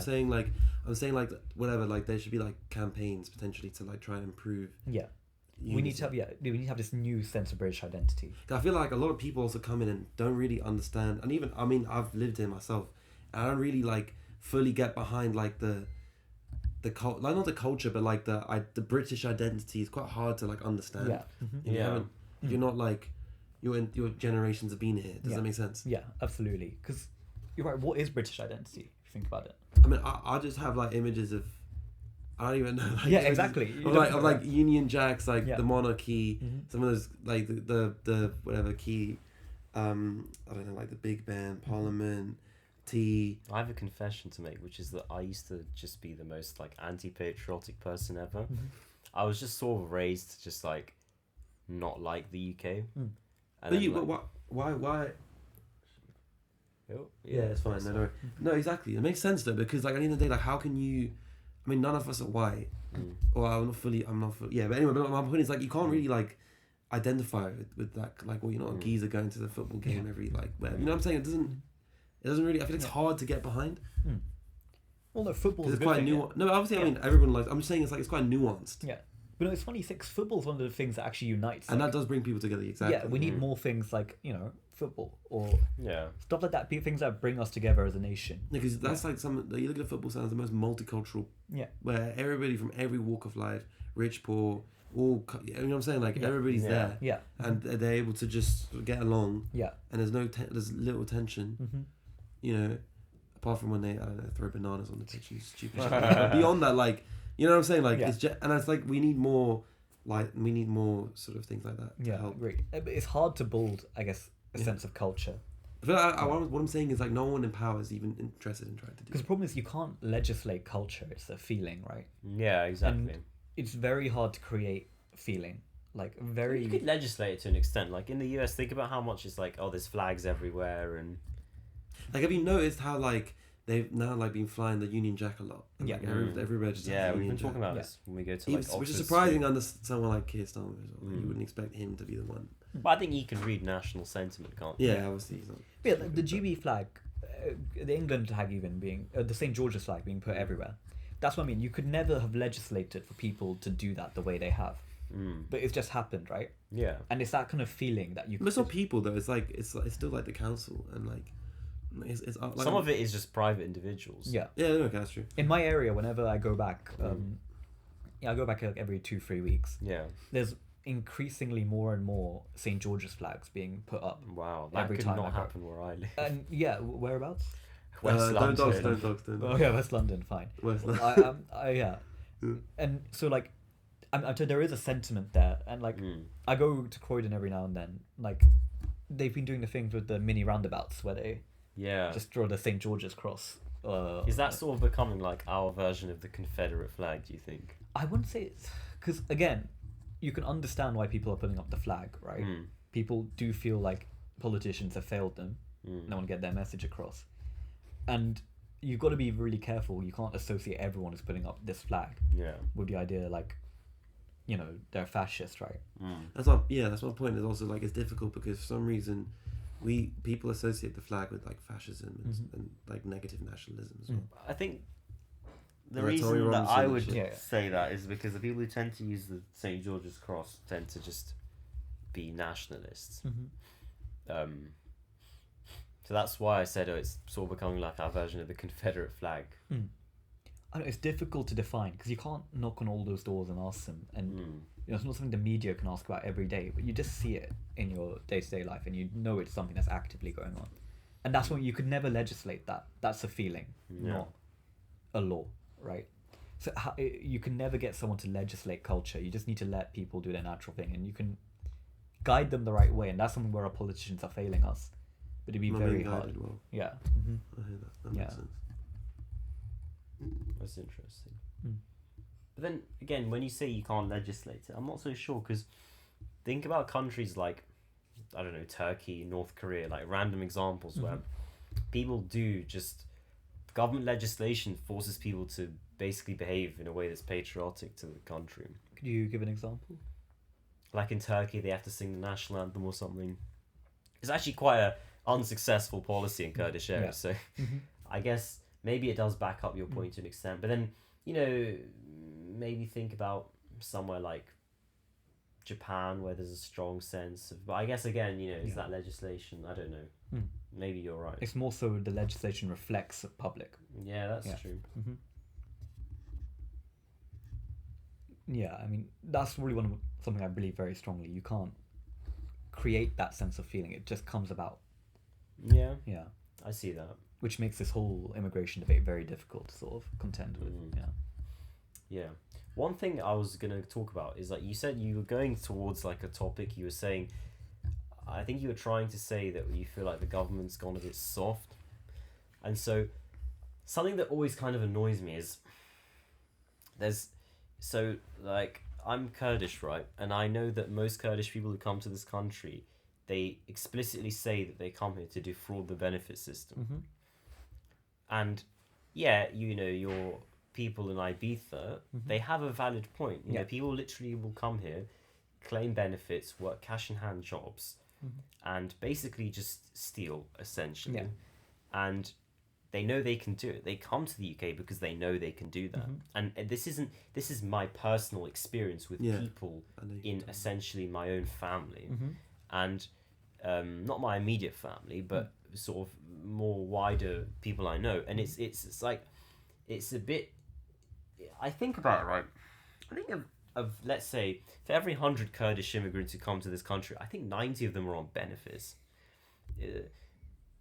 B: I'm saying like whatever. Like there should be like campaigns potentially to like try and improve.
C: Yeah.
B: Unity.
C: We need to have this new sense of British identity.
B: I feel like a lot of people also come in and don't really understand, and even I mean I've lived here myself, and I don't really like fully get behind like the like not the culture, but like the British identity is quite hard to like understand.
C: Yeah.
B: If you
A: Yeah.
B: haven't- if you're not like your generations have been here. Does
C: Yeah.
B: that make sense?
C: Yeah, absolutely. Because you're right. What is British identity? If you think about it.
B: I mean, I just have like images of. I don't even know. Like,
C: Yeah,
B: images
C: exactly. You
B: Of
C: don't
B: like,
C: know,
B: of like
C: right?
B: Union Jacks, like
C: Yeah.
B: the monarchy,
C: Mhm.
B: some of those like the whatever key, I don't know, like the Big Ben, Parliament, tea.
A: I have a confession to make, which is that I used to just be the most like anti-patriotic person ever.
C: Mhm.
A: I was just sort of raised to just like not like the UK.
C: Mm.
A: And
B: But
A: then,
B: you,
A: like,
B: but why?
A: oh,
B: Yeah, it's fine. No, no, exactly. It makes sense though, because like at the end of the day, like how can you? I mean, none of us are white, or I'm not fully. Yeah, but anyway, but my point is like you can't really like identify with that. Like, well, you're not a geezer going to the football game every like. Where, you know what I'm saying? It doesn't really. I feel it's hard to get behind.
C: Well, no, football is
B: It's quite
C: new.
B: nuanced. No, obviously, I mean, everyone likes. I'm just saying it's like it's quite nuanced.
C: Yeah, but no, it's funny. Football's one of the things that actually unites.
B: And
C: like,
B: that does bring people together. Exactly.
C: yeah, we need more things like football or
A: yeah.
C: stuff like that. Things that bring us together as a nation.
B: Because that's like you look at football as the most multicultural.
C: Yeah.
B: Where everybody from every walk of life, rich, poor, all. You know what I'm saying? Like everybody's there.
C: Yeah.
B: And they're able to just get along.
C: Yeah.
B: And there's little tension.
C: Mm-hmm.
B: You know, apart from when they throw bananas on the pitch and stupid shit. But beyond that, like you know what I'm saying? Like it's just, and it's like we need more sort of things like that.
C: Yeah,
B: to help.
C: agree. It's hard to build, I guess, a sense of culture.
B: I feel like what I'm saying is like no one in power is even interested in trying to do.
C: Because the problem is you can't legislate culture. It's a feeling, right?
A: Yeah, exactly.
C: And it's very hard to create feeling. Like very.
A: You could legislate it to an extent. Like in the US, think about how much it's like, oh, there's flags everywhere, and
B: like, have you noticed how like they've now like been flying the Union Jack a lot? And,
C: Yeah.
B: like, every register.
A: yeah,
B: has a
A: we've been
B: Union
A: talking
B: Jack.
A: about this when we go to like
B: Which is
A: Oxford
B: surprising
A: Street.
B: under someone like Keir Starmer as well. Like, you wouldn't expect him to be the one.
A: But I think he can read national sentiment, can't he?
B: Yeah, obviously he's not.
C: Yeah, the GB flag, the England flag even being the St George's flag being put everywhere. That's what I mean. You could never have legislated for people to do that the way they have, but it's just happened, right?
A: Yeah.
C: And it's that kind of feeling that you.
B: But it's not people though. It's like it's still like the council and like it's like,
A: Some of it is just private individuals.
C: Yeah.
B: Yeah, okay, that's true.
C: In my area, whenever I go back, I go back like every 2-3 weeks.
A: Yeah.
C: There's increasingly more and more St George's flags being put up.
A: Wow, that
C: Every
A: could
C: time I
A: not
C: go.
A: happen where I live.
C: And yeah, whereabouts?
A: West
B: Don't
A: London.
B: dogs.
C: Oh yeah, West London, fine.
B: West London.
C: Yeah. And so like, there is a sentiment there, and like, I go to Croydon every now and then. Like, they've been doing the things with the mini roundabouts where they just draw the St George's cross.
A: Is that sort of becoming like our version of the Confederate flag, do you think?
C: I wouldn't say it's because again, you can understand why people are putting up the flag, right? People do feel like politicians have failed them. No one get their message across, and you've got to be really careful. You can't associate everyone who's putting up this flag with the idea like, they're fascist, right?
B: That's my point. Is also like it's difficult because for some reason people associate the flag with like fascism and like negative nationalism as well.
A: I think the
B: Like Tory
A: reason that
B: Robinson
A: I
B: and
A: would
B: shit.
A: say that is because the people who tend to use the St George's Cross tend to just be nationalists. So that's why I said it's sort of becoming like our version of the Confederate flag.
C: I know, it's difficult to define because you can't knock on all those doors and ask them, and it's not something the media can ask about every day, but you just see it in your day-to-day life and you know it's something that's actively going on, and that's when you could never legislate that. That's a feeling, not a law, right? So you can never get someone to legislate culture. You just need to let people do their natural thing, and you can guide them the right way, and that's something where our politicians are failing us. But it'd be very hard.
B: Well.
C: Yeah.
B: I hear that makes sense.
A: That's interesting. But then again, when you say you can't legislate it, I'm not so sure, because think about countries like, I don't know, Turkey, North Korea, like random examples where people do just, government legislation forces people to basically behave in a way that's patriotic to the country.
C: Could you give an example?
A: Like in Turkey, they have to sing the national anthem or something. It's actually quite a unsuccessful policy in Kurdish areas, so I guess maybe it does back up your point to an extent. But then, maybe think about somewhere like Japan where there's a strong sense of, but I guess again, is that legislation? I don't know. Maybe you're right.
C: It's more so the legislation reflects the public.
A: Yeah, that's true.
C: Yeah, I mean, that's really something I believe very strongly. You can't create that sense of feeling. It just comes about.
A: Yeah.
C: Yeah.
A: I see that.
C: Which makes this whole immigration debate very difficult to sort of contend with.
A: Yeah. One thing I was going to talk about is, like, you said you were going towards, like, a topic. You were saying, I think you were trying to say that you feel like the government's gone a bit soft. And so, something that always kind of annoys me is so like I'm Kurdish, right? And I know that most Kurdish people who come to this country, they explicitly say that they come here to defraud the benefit system.
C: Mm-hmm.
A: And yeah, you know, your people in Ibiza, they have a valid point. You know, people literally will come here, claim benefits, work cash in hand jobs, and basically just steal, essentially.
C: Yeah.
A: And they know they can do it. They come to the UK because they know they can do that. And this is my personal experience with people in essentially my own family, and not my immediate family, but sort of more wider people I know. And it's like, it's a bit, I think about it, right? I think of let's say, for every 100 Kurdish immigrants who come to this country, I think 90 of them are on benefits.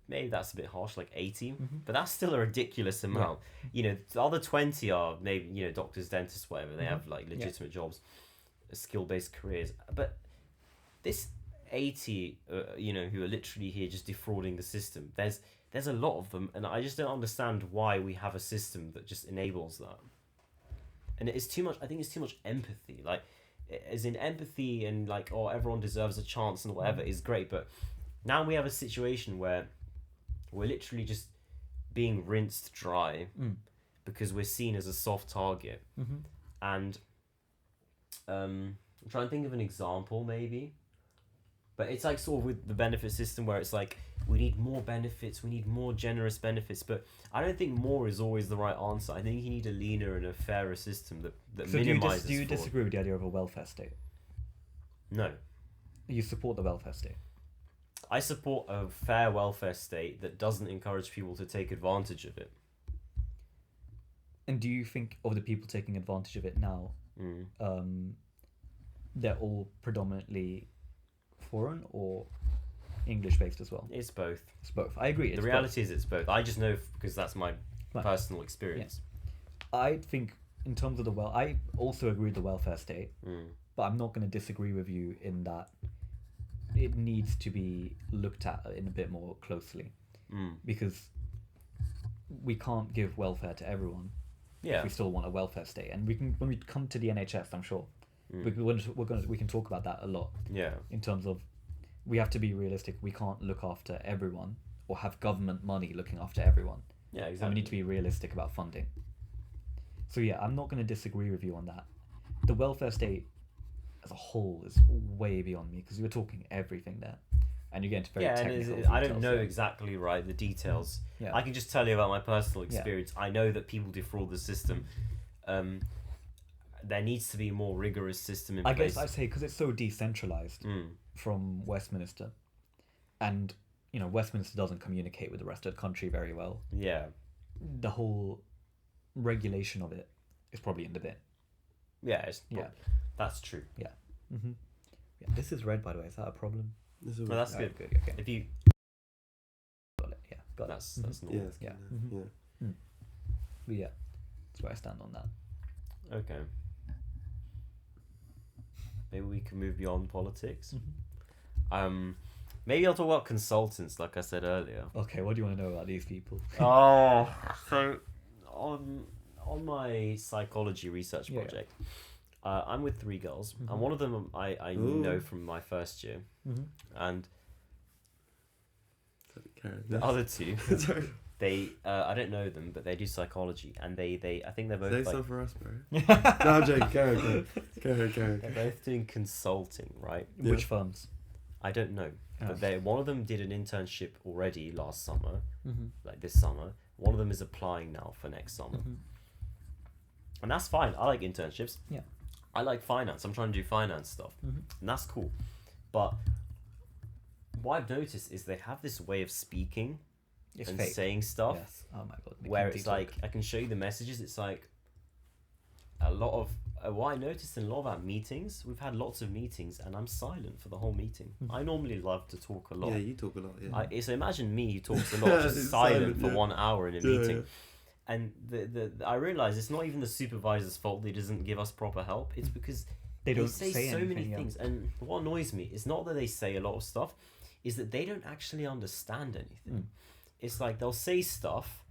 A: Maybe that's a bit harsh, like 80, but that's still a ridiculous amount. You know, the other 20 are maybe, you know, doctors, dentists, whatever. They have like legitimate jobs, skill-based careers. But this 80, you know, who are literally here just defrauding the system, there's a lot of them, and I just don't understand why we have a system that just enables that. And it's too much. I think it's too much empathy. Like, as in empathy and like, oh, everyone deserves a chance and whatever is great, but now we have a situation where we're literally just being rinsed dry because we're seen as a soft target. And I'm trying to think of an example, maybe. But it's like sort of with the benefit system where it's like, we need more benefits, we need more generous benefits. But I don't think more is always the right answer. I think you need a leaner and a fairer system that
C: So
A: minimizes
C: do you
A: fraud.
C: disagree with the idea of a welfare state?
A: No.
C: You support the welfare state?
A: I support a fair welfare state that doesn't encourage people to take advantage of it.
C: And do you think of the people taking advantage of it now, they're all predominantly foreign or English based as well?
A: It's both.
C: It's both. I agree.
A: The reality is it's both. I just know because that's my
C: Right.
A: personal experience.
C: I think in terms of I also agree with the welfare state, but I'm not going to disagree with you in that it needs to be looked at in a bit more closely, because we can't give welfare to everyone.
A: Yeah.
C: We still want a welfare state, and we can, when we come to the NHS, I'm sure we can talk about that a lot.
A: Yeah.
C: In terms of, we have to be realistic. We can't look after everyone or have government money looking after everyone.
A: Yeah, exactly.
C: And we need to be realistic about funding. So yeah, I'm not going to disagree with you on that. The welfare state as a whole is way beyond me, because you're talking everything there, and you get into very technical
A: I don't
C: details
A: know
C: there.
A: exactly the details.
C: Yeah.
A: I can just tell you about my personal experience. I know that people defraud the system. There needs to be a more rigorous system in place.
C: I guess I say because it's so decentralized from Westminster, and you know, Westminster doesn't communicate with the rest of the country very well.
A: Yeah.
C: The whole regulation of it is probably in the bin.
A: Yeah. That's true. Yeah,
C: this is red, by the way. Is that a problem?
A: Well, that's good.
C: Good. Okay.
A: If you
C: Got it. Yeah. Got it.
A: that's normal.
B: Yeah.
C: But yeah, that's where I stand on that.
A: Okay. Maybe we can move beyond politics. Maybe I'll talk about consultants, like I said earlier.
C: Okay, what do you want to know about these people?
A: So on my psychology research project, I'm with 3 girls, and one of them I know from my first year, and the other 2, they I don't know them, but they do psychology, and they I think they're both
B: Say
A: like,
B: something for us, bro. No, I'm joking. Carry on.
A: they're both doing consulting, right?
B: Yeah.
C: Which firms?
A: I don't know,
C: Oh.
A: but one of them did an internship already last summer, like this summer. One of them is applying now for next summer, and that's fine. I like internships.
C: Yeah.
A: I like finance. I'm trying to do finance stuff, and that's cool. But what I've noticed is they have this way of speaking
C: It's
A: and
C: fake.
A: saying stuff
C: Yes. Oh my god.
A: where
C: McKinsey
A: it's
C: talk.
A: like, I can show you the messages. It's like a lot of what I noticed in a lot of our meetings. We've had lots of meetings, and I'm silent for the whole meeting. I normally love to talk a lot.
B: Yeah, you talk a lot. Yeah.
A: So imagine me who talks a lot, just silent for 1 hour in a meeting.
B: Yeah.
A: And the I realise it's not even the supervisor's fault that he doesn't give us proper help. It's because
C: they don't
A: say so
C: anything,
A: many
C: yeah.
A: things. And what annoys me is not that they say a lot of stuff, is that they don't actually understand anything. It's like they'll say stuff,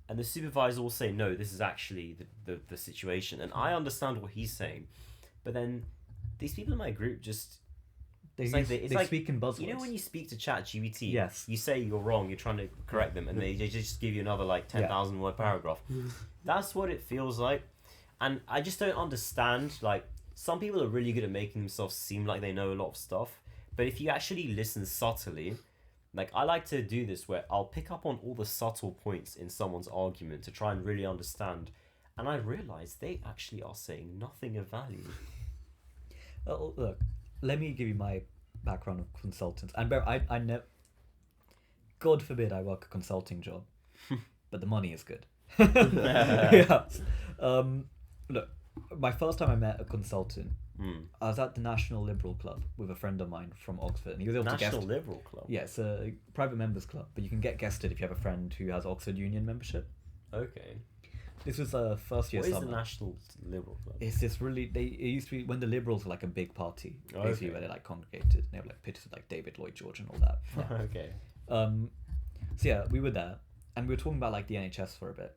A: and the supervisor will say, no, this is actually the situation, and I understand what he's saying, but then these people in my group just
C: They speak in buzzwords.
A: you know when you speak to ChatGPT,
C: Yes.
A: you say you're wrong, you're trying to correct them, and they just give you another like 10,000 word paragraph. That's what it feels like, and I just don't understand. Like, some people are really good at making themselves seem like they know a lot of stuff, but if you actually listen subtly, like I like to do this where I'll pick up on all the subtle points in someone's argument to try and really understand, and I realize they actually are saying nothing of value.
C: Look, let me give you my background of consultants. And I never, God forbid I work a consulting job, but the money is good. Yeah. Look, my first time I met a consultant, I was at the National Liberal Club with a friend of mine from Oxford, and he was able to guest.
A: National Liberal Club?
C: Yeah, it's a private members club, but you can get guested if you have a friend who has Oxford Union membership.
A: Okay.
C: This was first year
A: What is
C: summer.
A: the National Liberal Club?
C: It's this really it used to be when the Liberals were like a big party, basically,
A: Okay.
C: where they like congregated. They were like pitched with like David Lloyd George and all that. Yeah.
A: Okay.
C: So yeah, we were there, and we were talking about like the NHS for a bit.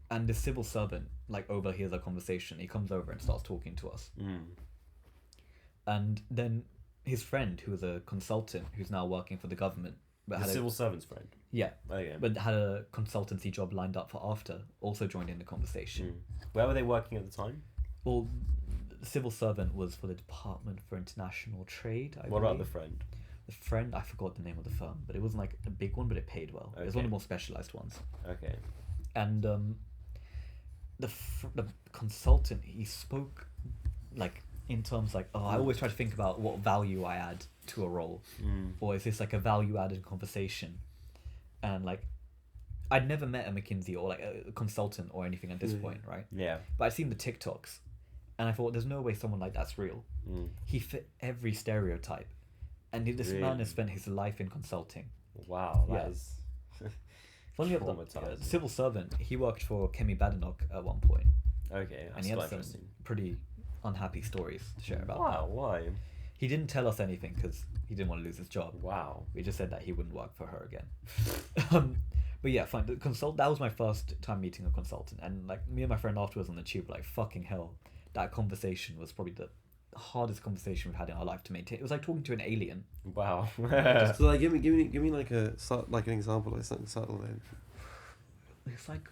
C: And the civil servant like overhears our conversation. He comes over and starts talking to us. And then his friend, who was a consultant, who's now working for the government, but
A: The
C: had
A: civil servant's friend.
C: yeah,
A: Okay.
C: but had a consultancy job lined up for after, also joined in the conversation.
A: Where were they working at the time?
C: Well, the civil servant was for the Department for International Trade. I
A: What about the
C: believe.
A: friend?
C: The friend? I forgot the name of the firm, but it wasn't like a big one, but it paid well. It was one of the more specialized ones.
A: Okay.
C: And the consultant, he spoke like in terms like, oh, I always try to think about what value I add to a role, or is this like a value added conversation? And like, I'd never met a McKinsey or like a consultant or anything at this point, right?
A: Yeah.
C: But I'd seen the TikToks, and I thought, there's no way someone like that's real. He fit every stereotype, and this man
A: Really?
C: has spent his life in consulting.
A: Wow.
C: Yeah.
A: That is.
C: Funny enough,
A: Traumatizing.
C: civil servant, he worked for Kemi Badenoch at one point,
A: Okay.
C: and
A: That's
C: he had
A: quite
C: some
A: interesting.
C: pretty unhappy stories to share about.
A: Wow. Why?
C: He didn't tell us anything because he didn't want to lose his job.
A: Wow.
C: We just said that he wouldn't work for her again. But yeah, fine. That was my first time meeting a consultant, and like me and my friend afterwards on the tube were like, fucking hell, that conversation was probably the hardest conversation we've had in our life to maintain. It was like talking to an alien.
A: Wow.
B: So like, give me like an example, like something subtle then.
C: It's like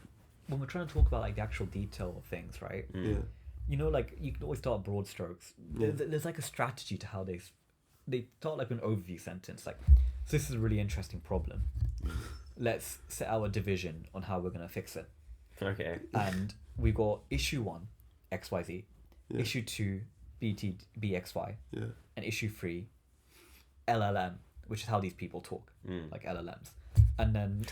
C: when we're trying to talk about like the actual detail of things, right?
B: Yeah.
C: You know, like you can always start broad strokes.
B: Yeah.
C: There's like a strategy to how they start like an overview sentence, like, so this is a really interesting problem. Let's set out a division on how we're gonna fix it.
A: Okay.
C: And we got issue 1, XYZ,
B: Yeah.
C: issue 2, BXY,
B: Yeah.
C: and issue 3, LLM, which is how these people talk, like LLMs. And then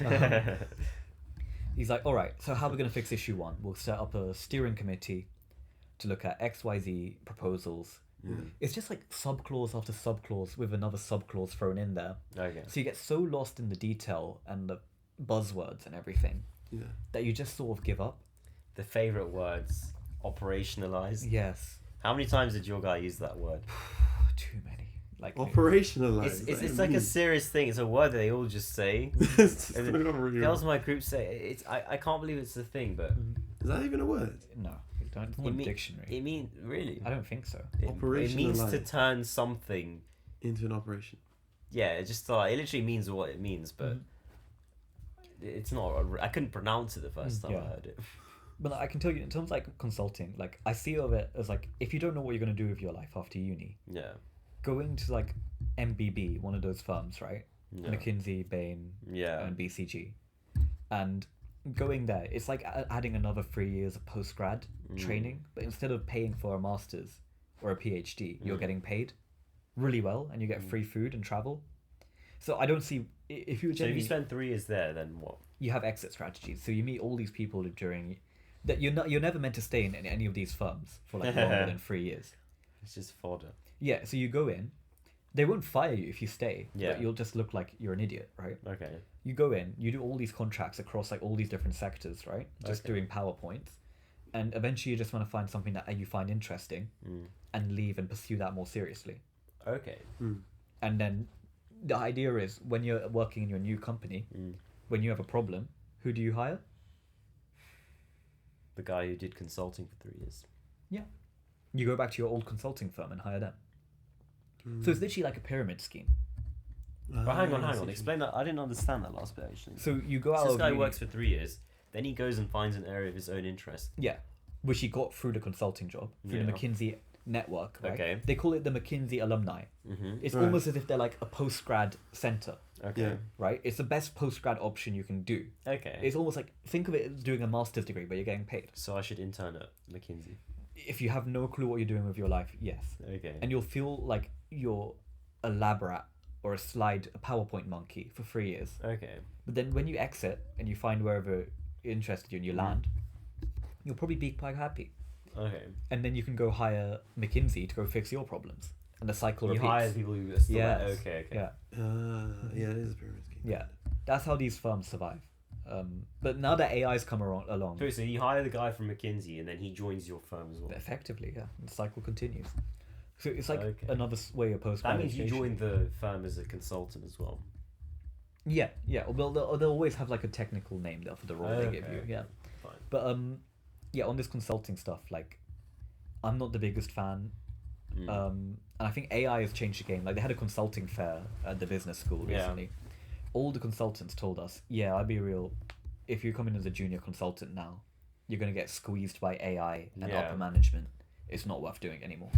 C: he's like, all right, so how are we going to fix issue 1? We'll set up a steering committee to look at XYZ proposals. It's just like subclause after subclause with another subclause thrown in there.
A: Okay.
C: So you get so lost in the detail and the buzzwords and everything
B: Yeah.
C: that you just sort of give up.
A: The favorite words: operationalized.
C: Yes.
A: How many times did your guy use that word?
C: Too many. Like
B: Operationalized.
A: It's like a serious thing. It's a word that they all just say.
B: It's
A: And
B: not real.
A: girls in my group say it's. I can't believe it's a thing, but
B: Is that even a word?
C: No, it's not in the dictionary.
A: it mean really.
C: I don't think so.
A: It means to
B: Operationalized.
A: turn something.
B: Into an operation.
A: Yeah, it just like it literally means what it means, but it's not. I couldn't pronounce it the first time I heard it.
C: But I can tell you, in terms of like consulting, like I see of it as like, if you don't know what you're going to do with your life after uni,
A: Yeah.
C: going to like MBB, one of those firms, right?
A: Yeah.
C: McKinsey, Bain,
A: Yeah.
C: and BCG. And going there, it's like adding another 3 years of post-grad training, but instead of paying for a master's or a PhD, you're getting paid really well, and you get free food and travel. So I don't see, if you
A: So if
C: genuinely,
A: you spend 3 years there, then what?
C: you have exit strategies. So you meet all these people during that you're never meant to stay in any of these firms for like longer than 3 years.
A: It's just fodder.
C: Yeah, so you go in, they won't fire you if you stay,
A: Yeah.
C: but you'll just look like you're an idiot, right?
A: Okay.
C: You go in, you do all these contracts across like all these different sectors, right? Just
A: Okay.
C: doing PowerPoints. And eventually you just want to find something that you find interesting and leave and pursue that more seriously.
A: Okay.
C: And then the idea is when you're working in your new company, when you have a problem, who do you hire?
A: the guy who did consulting for 3 years.
C: You go back to your old consulting firm and hire them. So it's literally like a pyramid scheme.
A: But hang on. Explain that. I didn't understand that last bit actually.
C: So you go out
A: So this
C: of
A: guy
C: uni,
A: works for 3 years, then he goes and finds an area of his own interest.
C: which he got through the consulting job, through the
A: Yeah.
C: McKinsey network, right?
A: Okay.
C: They call it the McKinsey alumni.
A: Mm-hmm.
C: It's
B: Right.
C: almost as if they're like a post-grad center,
A: Okay.
B: Yeah.
C: right? It's the best post-grad option you can do.
A: Okay.
C: It's almost like, think of it as doing a master's degree, but you're getting paid.
A: So I should intern at McKinsey.
C: If you have no clue what you're doing with your life, yes.
A: Okay.
C: And you'll feel like you're a lab rat or a PowerPoint monkey for 3 years.
A: Okay.
C: But then when you exit and you find wherever you're interested in and you land, you'll probably be quite happy.
A: Okay.
C: And then you can go hire McKinsey to go fix your problems. And the cycle
A: You
C: repeats.
A: hire people who are still
C: Yes.
A: there. Okay.
C: Yeah.
B: Yeah, it is a pyramid scheme.
C: Yeah. That's how these firms survive. But now that AI's come along,
A: So you hire the guy from McKinsey and then he joins your firm as well.
C: effectively, the cycle continues. So it's like
A: Okay.
C: another way of post.
A: That means you joined the firm as a consultant as well.
C: Yeah. Well, they'll always have like a technical name there for the role they give you.
A: Okay.
C: Yeah.
A: Fine.
C: But on this consulting stuff, like, I'm not the biggest fan. And I think AI has changed the game. Like, they had a consulting fair at the business school recently. All the consultants told us, I'll be real, if you come in as a junior consultant now, you're going to get squeezed by AI and
A: Yeah.
C: upper management. It's not worth doing anymore.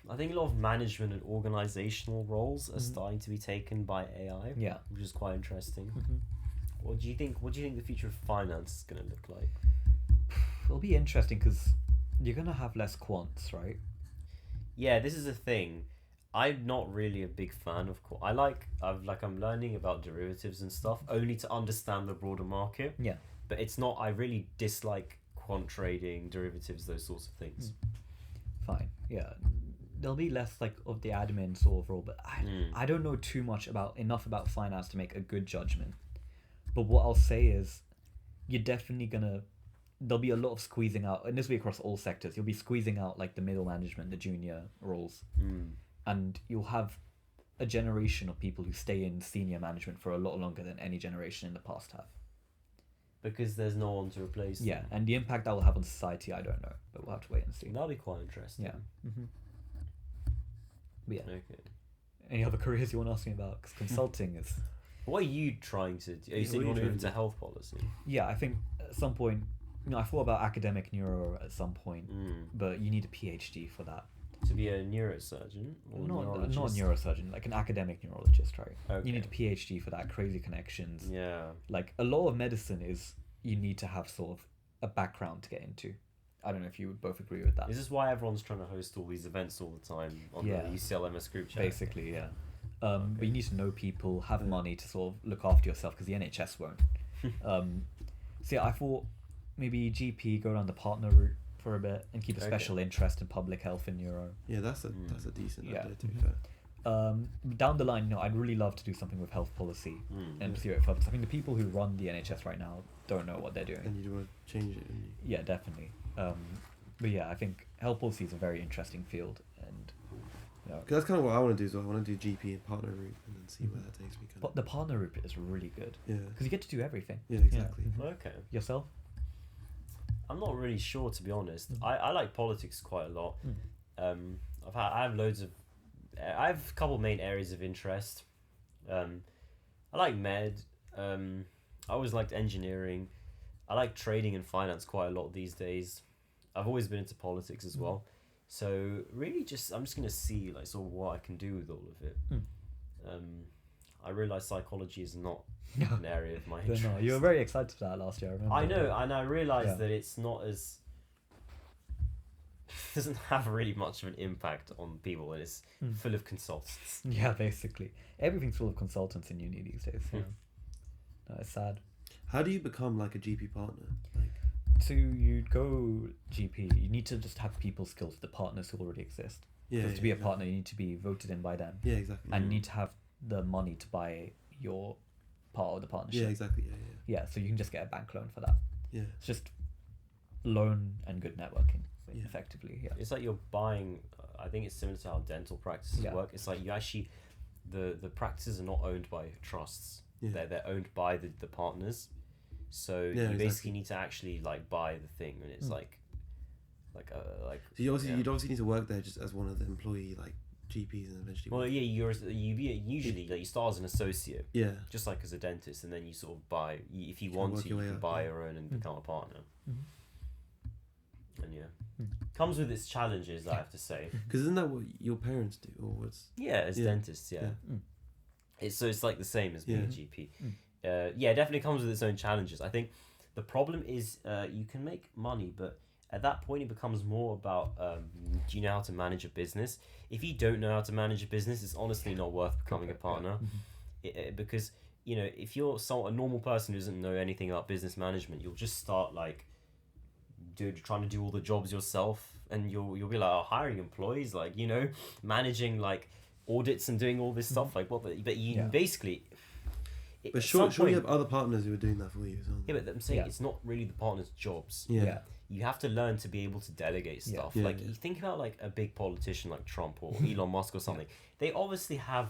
A: I think a lot of management and organizational roles are starting to be taken by AI.
C: Yeah.
A: Which is quite interesting. What do you think the future of finance is going to look like?
C: It'll be interesting because you're going to have less quants, right?
A: Yeah, this is a thing. I'm not really a big fan of I'm learning about derivatives and stuff only to understand the broader market.
C: Yeah.
A: But it's not. I really dislike quant trading, derivatives, those sorts of things.
C: Fine. Yeah. There'll be less like of the admin sort of role, but I don't know enough about finance to make a good judgment. But what I'll say is, you're definitely there'll be a lot of squeezing out, and this will be across all sectors. You'll be squeezing out like the middle management, the junior roles, and you'll have a generation of people who stay in senior management for a lot longer than any generation in the past have.
A: Because there's no one to replace them.
C: Yeah, and the impact that will have on society, I don't know, but we'll have to wait and see.
A: That'll be quite interesting.
C: Yeah. But yeah.
A: Okay.
C: Any other careers you want to ask me about? Because consulting is.
A: What are you trying to do? You said you want to move into health policy.
C: Yeah, I think at some point, I thought about academic neuro at some point, but you need a PhD for that.
A: To be a neurosurgeon? Or
C: Not a
A: neurologist?
C: neurosurgeon, like an academic neurologist, right?
A: Okay.
C: You need a PhD for that, crazy connections.
A: Yeah.
C: Like, a lot of medicine is, you need to have sort of a background to get into. I don't know if you would both agree with that.
A: Is this why everyone's trying to host all these events all the time on the UCLMS group chat?
C: Basically, yeah. But you need to know people, have money to sort of look after yourself, because the NHS won't. So yeah, I thought maybe GP, go down the partner route for a bit and keep a special interest in public health and neuro.
B: Yeah, that's a decent
C: Yeah.
B: idea, to be fair.
C: Down the line, I'd really love to do something with health policy and pursue it further. I think the people who run the NHS right now don't know what they're doing.
B: And you want to change it, don't you?
C: Yeah, definitely. But yeah, I think health policy is a very interesting field, and
B: Because that's kind of what I want to do as well. I want to do GP and partner route and then see where that takes me.
C: but the partner route is really good
B: Yeah.
C: because you get to do everything.
B: Yeah, exactly.
A: Okay.
C: Yourself?
A: I'm not really sure, to be honest. I like politics quite a lot. I have a couple main areas of interest. I like med. I always liked engineering. I like trading and finance quite a lot these days. I've always been into politics as well. So really I'm just going to see like sort of what I can do with all of it. I realise psychology is not an area of my interest.
C: No, you were very excited for that last year, I remember.
A: I know, and I realised
C: Yeah.
A: that it's not as doesn't have really much of an impact on people, and it's full of consultants.
C: Yeah, basically. Everything's full of consultants in uni these days. Yeah. No, it's sad.
B: How do you become like a GP partner? Like,
C: So you'd go GP, you need to just have people skills, the partners who already exist. Because to be a partner, you need to be voted in by them.
B: Yeah, exactly.
C: And you need to have the money to buy your part of the partnership.
B: Yeah, exactly.
C: Yeah, so you can just get a bank loan for that.
B: Yeah.
C: It's just loan and good networking,
B: Yeah.
C: effectively. Yeah.
A: It's like you're buying. I think it's similar to how dental practices work. It's like you actually, the practices are not owned by trusts.
B: Yeah.
A: They're owned by the partners. So you
B: exactly.
A: basically need to actually like buy the thing, and it's like
B: So you obviously need to work there just as one of the employee like GPs and eventually.
A: well, yeah, usually like you start as an associate,
B: Yeah.
A: just like as a dentist, and then you sort of buy if you
B: Can
A: want
B: work
A: to,
B: your
A: you
B: way
A: can
B: up,
A: buy
B: yeah.
A: your own and become a partner. And
C: Mm.
A: comes with its challenges, I have to say.
B: Because isn't that what your parents do, or what's?
A: Yeah, as dentists, yeah. It's like the same as being a GP. Yeah, it definitely comes with its own challenges. I think the problem is you can make money, but at that point it becomes more about do you know how to manage a business? If you don't know how to manage a business, it's honestly not worth becoming a partner. Because if you're a normal person who doesn't know anything about business management, you'll just start like trying to do all the jobs yourself, and you'll be like hiring employees, like managing like audits and doing all this stuff, like what? But you basically.
B: But surely you have other partners who are doing that for you as well.
A: Yeah, but I'm saying it's not really the partner's jobs.
B: Yeah.
A: You have to learn to be able to delegate stuff.
B: Yeah,
A: you think about like a big politician like Trump or Elon Musk or something. They obviously have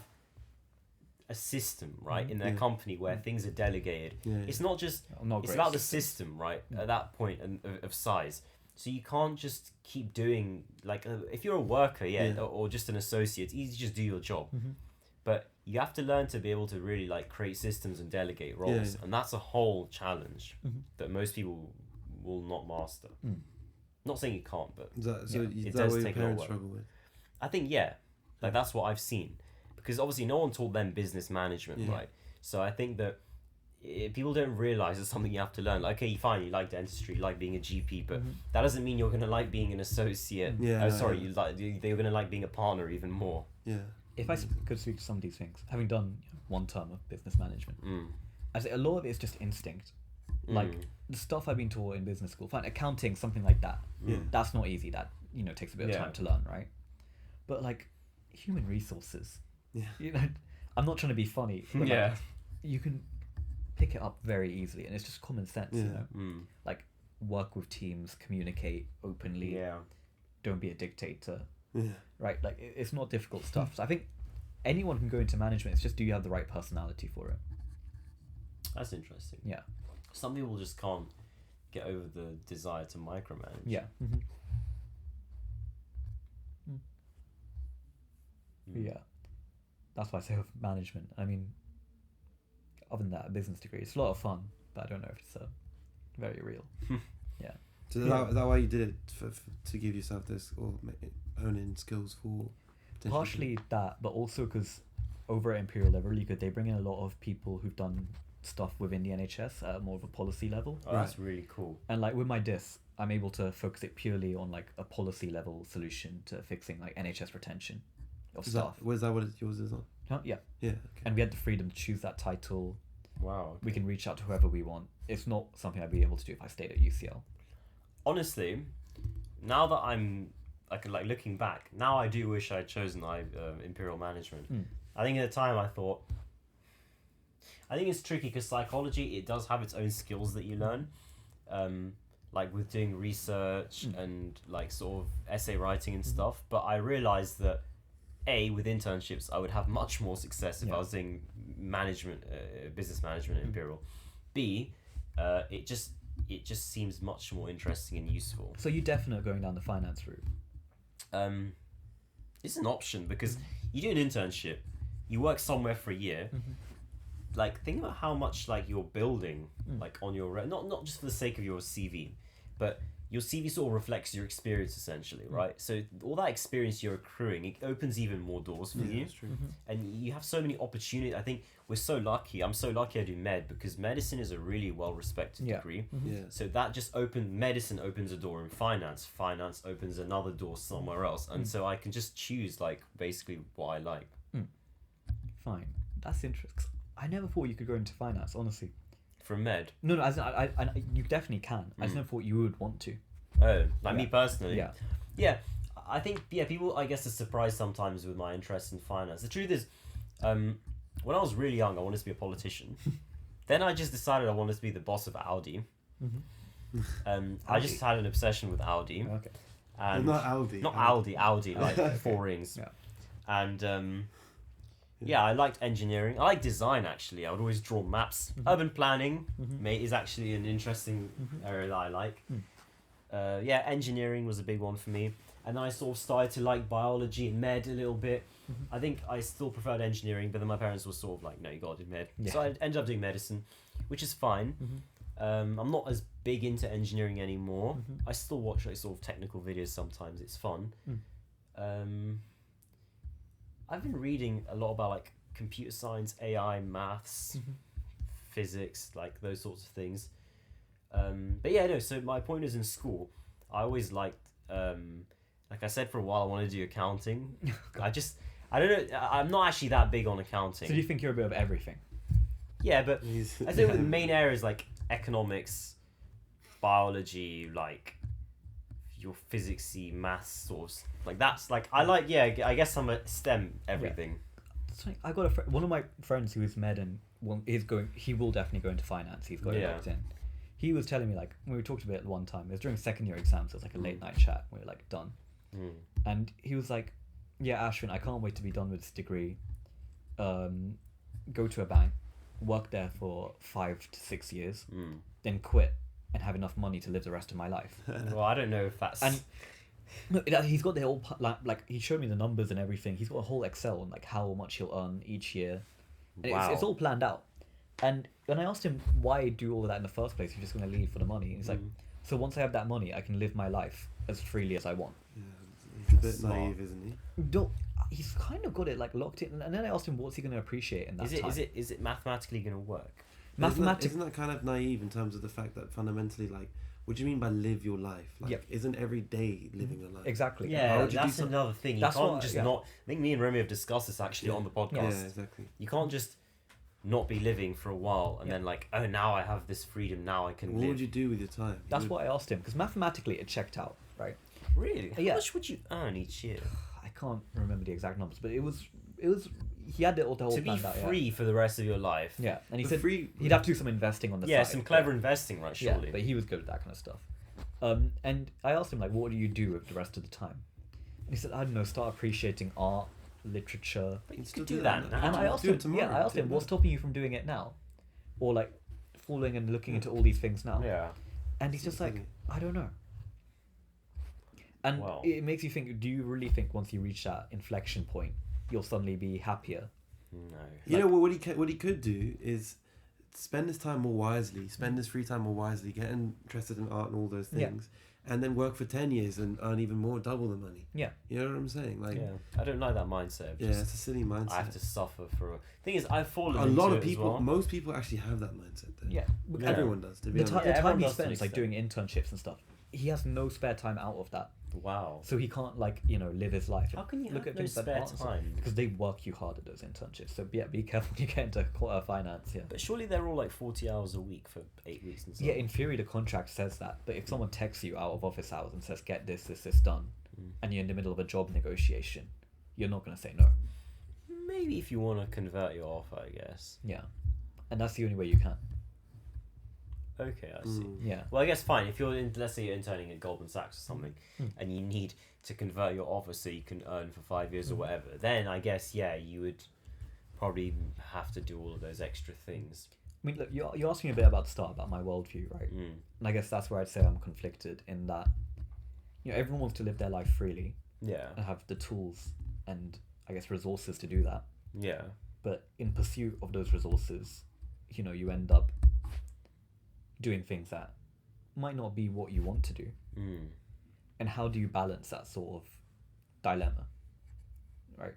A: a system, right, in their company where things are delegated. It's not just it's about the system, right, at that point of size. So you can't just keep doing like if you're a worker, or just an associate, it's easy to just do your job. But you have to learn to be able to really like create systems and delegate roles, and that's a whole challenge that most people will not master. Not saying you can't, but
B: Is that
A: it
B: what
A: does
B: your
A: take a lot of
B: parents
A: work.
B: struggle with?
A: I think like that's what I've seen, because obviously no one taught them business management, right? So I think that people don't realize it's something you have to learn. Like, okay, fine, you like dentistry, you like being a GP, but that doesn't mean you're gonna like being an associate. They're gonna like being a partner even more.
B: Yeah.
C: If I could speak to some of these things, having done one term of business management, I say a lot of it is just instinct. Like the stuff I've been taught in business school, fine, accounting, something like that. That's not easy. That takes a bit of time to learn, right? But like human resources, I'm not trying to be funny. But like, you can pick it up very easily, and it's just common sense. Like work with teams, communicate openly. Don't be a dictator. Right, like it's not difficult stuff. So I think anyone can go into management. It's just, do you have the right personality for it?
A: That's interesting.
C: Yeah.
A: Some people just can't get over the desire to micromanage.
C: Yeah. Yeah. That's why I say with management. I mean, other than that, a business degree, it's a lot of fun, but I don't know if it's very real. Yeah.
B: So is that why you did it to give yourself this or hone in skills for?
C: Partially that, but also because over at Imperial level, they bring in a lot of people who've done stuff within the NHS at more of a policy level.
A: Oh, that's really cool.
C: And like with my DIS, I'm able to focus it purely on like a policy level solution to fixing like NHS retention of staff.
B: Is that what yours is on?
C: Yeah.
B: Yeah. Okay.
C: And we had the freedom to choose that title.
A: Wow.
C: We can reach out to whoever we want. It's not something I'd be able to do if I stayed at UCL.
A: Honestly, now that I'm like looking back, now I do wish I'd chosen Imperial Management. I think at the time I thought, I think it's tricky because psychology, it does have its own skills that you learn, like with doing research and like sort of essay writing and stuff. But I realized that with internships, I would have much more success if I was doing management, business management at Imperial. B, it just seems much more interesting and useful.
C: So you definitely going down the finance route?
A: It's an option because you do an internship, you work somewhere for a year. Like think about how much like you're building like on your not just for the sake of your CV, but your CV sort of reflects your experience essentially, right? So all that experience you're accruing, it opens even more doors for you.
B: That's true.
A: And you have so many opportunities. I think we're so lucky. I'm so lucky I do med because medicine is a really well-respected degree. So that just medicine opens a door in finance. Finance opens another door somewhere else. And so I can just choose like basically what I like.
C: Fine. That's interesting. I never thought you could go into finance, honestly.
A: From med?
C: No, as in, I you definitely can. I just never thought you would want to.
A: Oh, like me personally?
C: Yeah.
A: Yeah, I think, people, I guess, are surprised sometimes with my interest in finance. The truth is, when I was really young, I wanted to be a politician. Then I just decided I wanted to be the boss of Audi. I just had an obsession with Audi.
C: Okay.
A: And
B: Well, not Aldi.
A: Not Aldi, like 4 rings.
C: Yeah.
A: And Yeah, I liked engineering. I like design, actually. I would always draw maps. Urban planning is actually an interesting area that I like. Yeah, engineering was a big one for me. And then I sort of started to like biology and med a little bit. I think I still preferred engineering, but then my parents were sort of like, no, you gotta do med.
C: Yeah.
A: So I ended up doing medicine, which is fine. I'm not as big into engineering anymore. I still watch like sort of technical videos sometimes. It's fun. I've been reading a lot about like computer science, AI, maths, physics, like those sorts of things. But yeah, no. So my point is, in school, I always liked, like I said, for a while I wanted to do accounting. I don't know. I'm not actually that big on accounting.
C: So do you think you're a bit of everything?
A: Yeah, but I think the main areas like economics, biology, like your physicsy, maths, sort of like that's like I like. Yeah, I guess I'm a STEM everything.
C: Yeah. I got one of my friends who is med and he will definitely go into finance. He's got it locked in. He was telling me, like, when we talked about it one time, it was during second year exams, so it was like a late night chat, we were like done. And he was like, yeah, Azsvin, I can't wait to be done with this degree. Go to a bank, work there for 5 to 6 years, then quit and have enough money to live the rest of my life.
A: Well, I don't know if that's...
C: And no, he's got the whole, like he showed me the numbers and everything. He's got a whole Excel on like how much he'll earn each year. And
A: Wow.
C: it's all planned out. And when I asked him why do all of that in the first place, you're just going to leave for the money. He's like, so once I have that money, I can live my life as freely as I want.
B: Yeah, he's a bit
A: Smart.
B: naive, isn't he?
C: He's kind of got it like locked in. And then I asked him, what's he going to appreciate in that time?
A: Is it mathematically going to work?
B: Isn't that kind of naive in terms of the fact that fundamentally, like, what do you mean by live your life? Like, isn't every day living your life?
C: Exactly.
A: Yeah, that's another thing. You
C: That's
A: can't
C: what-
A: just
C: yeah.
A: not... I think me and Romeo have discussed this actually on the podcast.
B: Yeah, exactly.
A: You can't just not be living for a while and then like, oh, now I have this freedom, now I can
B: What
A: live.
B: would you do with your time?
C: That's what I asked him, because mathematically it checked out, right?
A: Really? How
C: Yeah.
A: much would you earn each year?
C: I can't remember the exact numbers, but it was he had the whole
A: To be
C: planned out,
A: free for the rest of your life.
C: Yeah, and he
B: The
C: said
B: free-
C: he'd have to do some investing on the
A: Yeah,
C: side.
A: some clever investing, right, surely.
C: Yeah, but he was good at that kind of stuff. And I asked him, like, what do you do with the rest of the time? And he said, I don't know, start appreciating art, literature.
A: But you
B: Still
A: could do
B: do
A: that
B: that.
A: now.
C: And I asked
B: do it
C: him,
B: tomorrow,
C: I asked
B: do
C: him,
B: it
C: what's
B: now.
C: stopping you from doing it now? Or, like, falling and looking into all these things now?
A: Yeah.
C: And he's just like, I don't know. And
A: Wow.
C: it makes you think, do you really think once you reach that inflection point, you'll suddenly be happier?
A: No.
B: You know what he could do is spend his time more wisely, spend his free time more wisely, get interested in art and all those
C: Yeah.
B: things, and then work for 10 years and earn even more, double the money.
C: Yeah.
B: You know what I'm saying? Like,
A: Yeah. I don't like that mindset. Of
B: yeah,
A: just,
B: it's a silly mindset.
A: I have to suffer for a... Thing is, I've fallen
B: A
A: into
B: lot
A: it
B: of people,
A: as well.
B: most people actually have that mindset. Though.
C: Yeah.
A: Yeah.
B: Everyone does, to be
C: The,
B: honest.
C: the
A: everyone
C: time he
A: does to an
C: spends, like, doing internships and stuff, he has no spare time out of that.
A: Wow.
C: So he can't, like, live his life.
A: How can you
C: look
A: have
C: at
A: no
C: things that
A: spare
C: aren't so-
A: time?
C: Because they work you hard at those internships. So, yeah, be careful when you get into finance, yeah.
A: But surely they're all like 40 hours a week for 8 weeks and stuff.
C: Yeah, in theory, the contract says that. But if someone texts you out of office hours and says, get this done, and you're in the middle of a job negotiation, you're not going to say no.
A: Maybe if you want to convert your offer, I guess.
C: Yeah. And that's the only way you can.
A: Okay, I see.
C: Yeah.
A: Well, I guess fine. If you're let's say you're interning at Goldman Sachs or something, and you need to convert your offer so you can earn for 5 years or whatever, then I guess you would probably have to do all of those extra things.
C: I mean, look, you asked me a bit about the start, about my worldview, right?
A: Mm.
C: And I guess that's where I'd say I'm conflicted in that, everyone wants to live their life freely
A: Yeah.
C: and have the tools and, I guess, resources to do that.
A: Yeah.
C: But in pursuit of those resources, you end up doing things that might not be what you want to do.
A: Mm.
C: And how do you balance that sort of dilemma, right?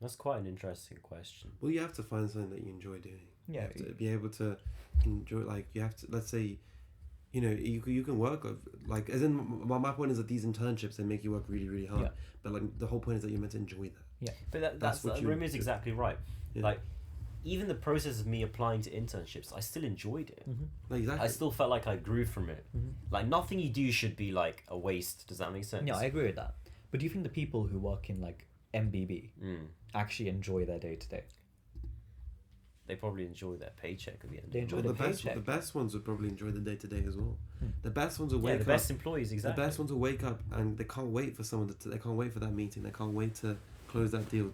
A: That's quite an interesting question.
B: Well, you have to find something that you enjoy doing.
C: Yeah,
B: You have to be able to enjoy, like, you have to, let's say, you can work, like, as in, my point is that these internships, they make you work really, really hard.
C: Yeah.
B: But, like, the whole point is that you're meant to enjoy that.
C: Yeah.
A: But
B: That's what you-
A: Romeo's exactly right.
B: Yeah.
A: Like, even the process of me applying to internships, I still enjoyed it.
B: Like, exactly.
A: I still felt like I grew from it. Like, nothing you do should be, like, a waste. Does that make sense?
C: Yeah, I agree with that. But do you think the people who work in, like, MBB actually enjoy their day-to-day?
A: They probably enjoy their paycheck at the end.
C: They enjoy
B: Well,
C: the
B: the
C: paycheck.
B: best ones would probably enjoy the day-to-day as well. The best ones will wake
A: the
B: up.
A: best employees, exactly.
B: The best ones will wake up and they can't wait for someone they can't wait for that meeting. They can't wait to close that deal.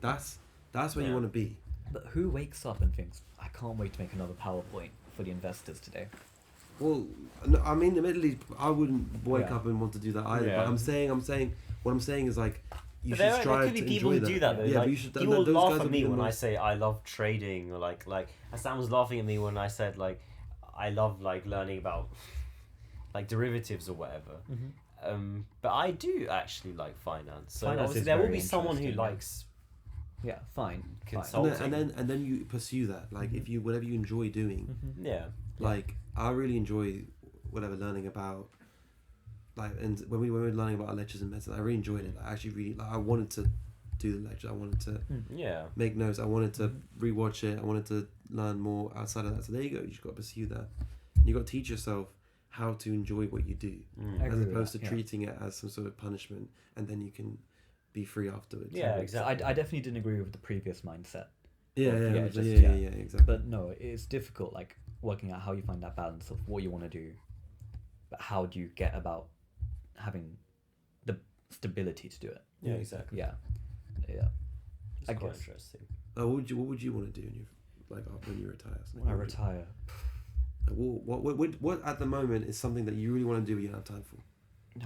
B: That's where you
A: Yeah.
B: want to be.
C: But who wakes up and thinks, I can't wait to make another PowerPoint for the investors today?
B: Well, no, I mean, admittedly, I wouldn't wake
C: Yeah.
B: up and want to do that either.
A: Yeah.
B: But what I'm saying is like, you
A: But
B: should
A: there
B: strive
A: could be
B: to
A: people
B: enjoy
A: who do that though.
B: Yeah,
A: like,
B: but you should.
A: people
B: those
A: laugh
B: guys
A: at
B: would
A: me
B: be the
A: when I
B: most-
A: say I love trading, or like Sam was laughing at me when I said like I love like learning about like derivatives or whatever. But I do actually like finance. So
C: Finance
A: obviously
C: is
A: there will
C: very
A: be someone who
C: interesting, yeah.
A: likes
C: Yeah, fine.
A: Consult-
B: and then you pursue that. Like if you whatever you enjoy doing.
A: yeah.
B: Like I really enjoy whatever learning about. Like and when we were learning about our lectures in medicine, I really enjoyed it. I actually really I wanted to do the lecture. I wanted to
A: Yeah.
B: make notes. I wanted to rewatch it. I wanted to learn more outside of that. So there you go. You just got to pursue that. And you got to teach yourself how to enjoy what you do,
C: I
B: as
C: agree with
B: opposed
C: that,
B: to
C: yeah.
B: treating it as some sort of punishment, and then you can be free afterwards.
A: Yeah,
C: So
A: exactly.
C: I definitely didn't agree with the previous mindset.
B: Yeah,
C: Well,
B: yeah,
C: yeah,
B: yeah,
C: just-
B: yeah,
C: yeah.
B: yeah, exactly.
C: But no, it's difficult, like, working out how you find that balance of what you want to do, but how do you get about having the stability to do it?
A: Yeah, exactly.
C: Yeah.
A: It's
C: I
A: quite
C: guess.
A: interesting.
B: What would you want to do in your when you retire?
C: When I retire,
B: Like, what at the moment is something that you really want to do but you don't have time for?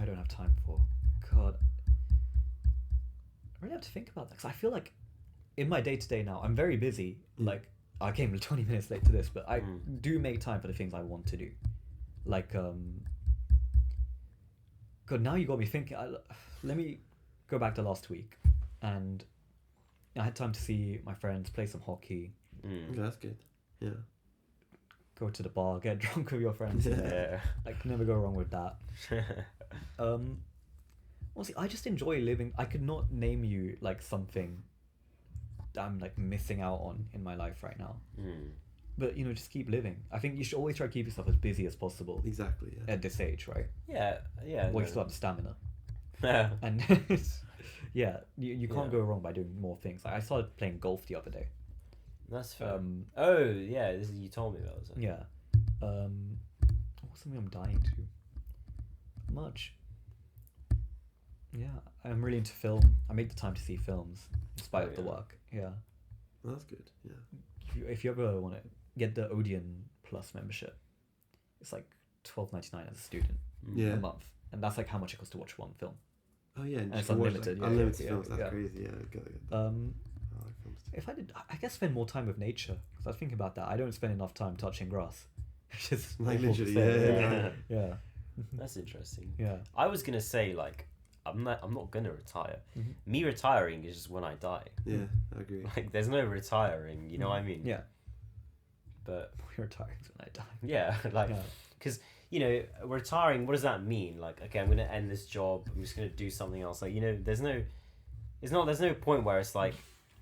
C: I don't have time for. God. I really have to think about that, because I feel like in my day-to-day now, I'm very busy. Like, I came 20 minutes late to this, but I do make time for the things I want to do. Like, God, now you got me thinking. Let me go back to last week, and I had time to see my friends, play some hockey,
B: Okay, that's good. Yeah.
C: go to the bar, get drunk with your friends.
A: Yeah.
C: Like, never go wrong with that. Honestly, I just enjoy living. I could not name you like something that I'm like missing out on in my life right now. But just keep living. I think you should always try to keep yourself as busy as possible
B: Exactly. Yeah.
C: at this age, right?
A: Yeah. Yeah.
C: Well, you still have the stamina,
A: Yeah.
C: and yeah, you can't
A: Yeah.
C: go wrong by doing more things. Like, I started playing golf the other day.
A: That's fair.
C: Oh
A: yeah. This is, you told me about this.
C: yeah, what's something I'm dying to? Much. Yeah, I'm really into film. I make the time to see films in spite of the
A: yeah.
C: work. Yeah.
B: Well, that's good. Yeah.
C: If you ever want to get the Odeon Plus membership, it's like $12.99 as a student
B: Yeah.
C: a month, and that's like how much it costs to watch one film.
B: Oh yeah, and
C: And it's
B: you can watch,
C: unlimited,
B: Like,
C: yeah,
B: unlimited
C: yeah,
B: films. That's
C: yeah.
B: crazy. Yeah. Get that. I like films too.
C: If I guess spend more time with nature, because I was thinking about that. I don't spend enough time touching grass. Which is
B: Like
C: awful to
B: literally,
C: say,
B: yeah.
C: yeah.
A: That's interesting.
C: Yeah.
A: I was gonna say like I'm not gonna retire.
C: Mhm.
A: Me retiring is just when I die.
B: Yeah, I agree.
A: Like there's no retiring. You know what I mean?
C: Yeah.
A: But
C: We're retiring when I die.
A: yeah, like
C: Yeah.
A: because retiring. What does that mean? Like okay, I'm gonna end this job. I'm just gonna do something else. Like there's no point where it's like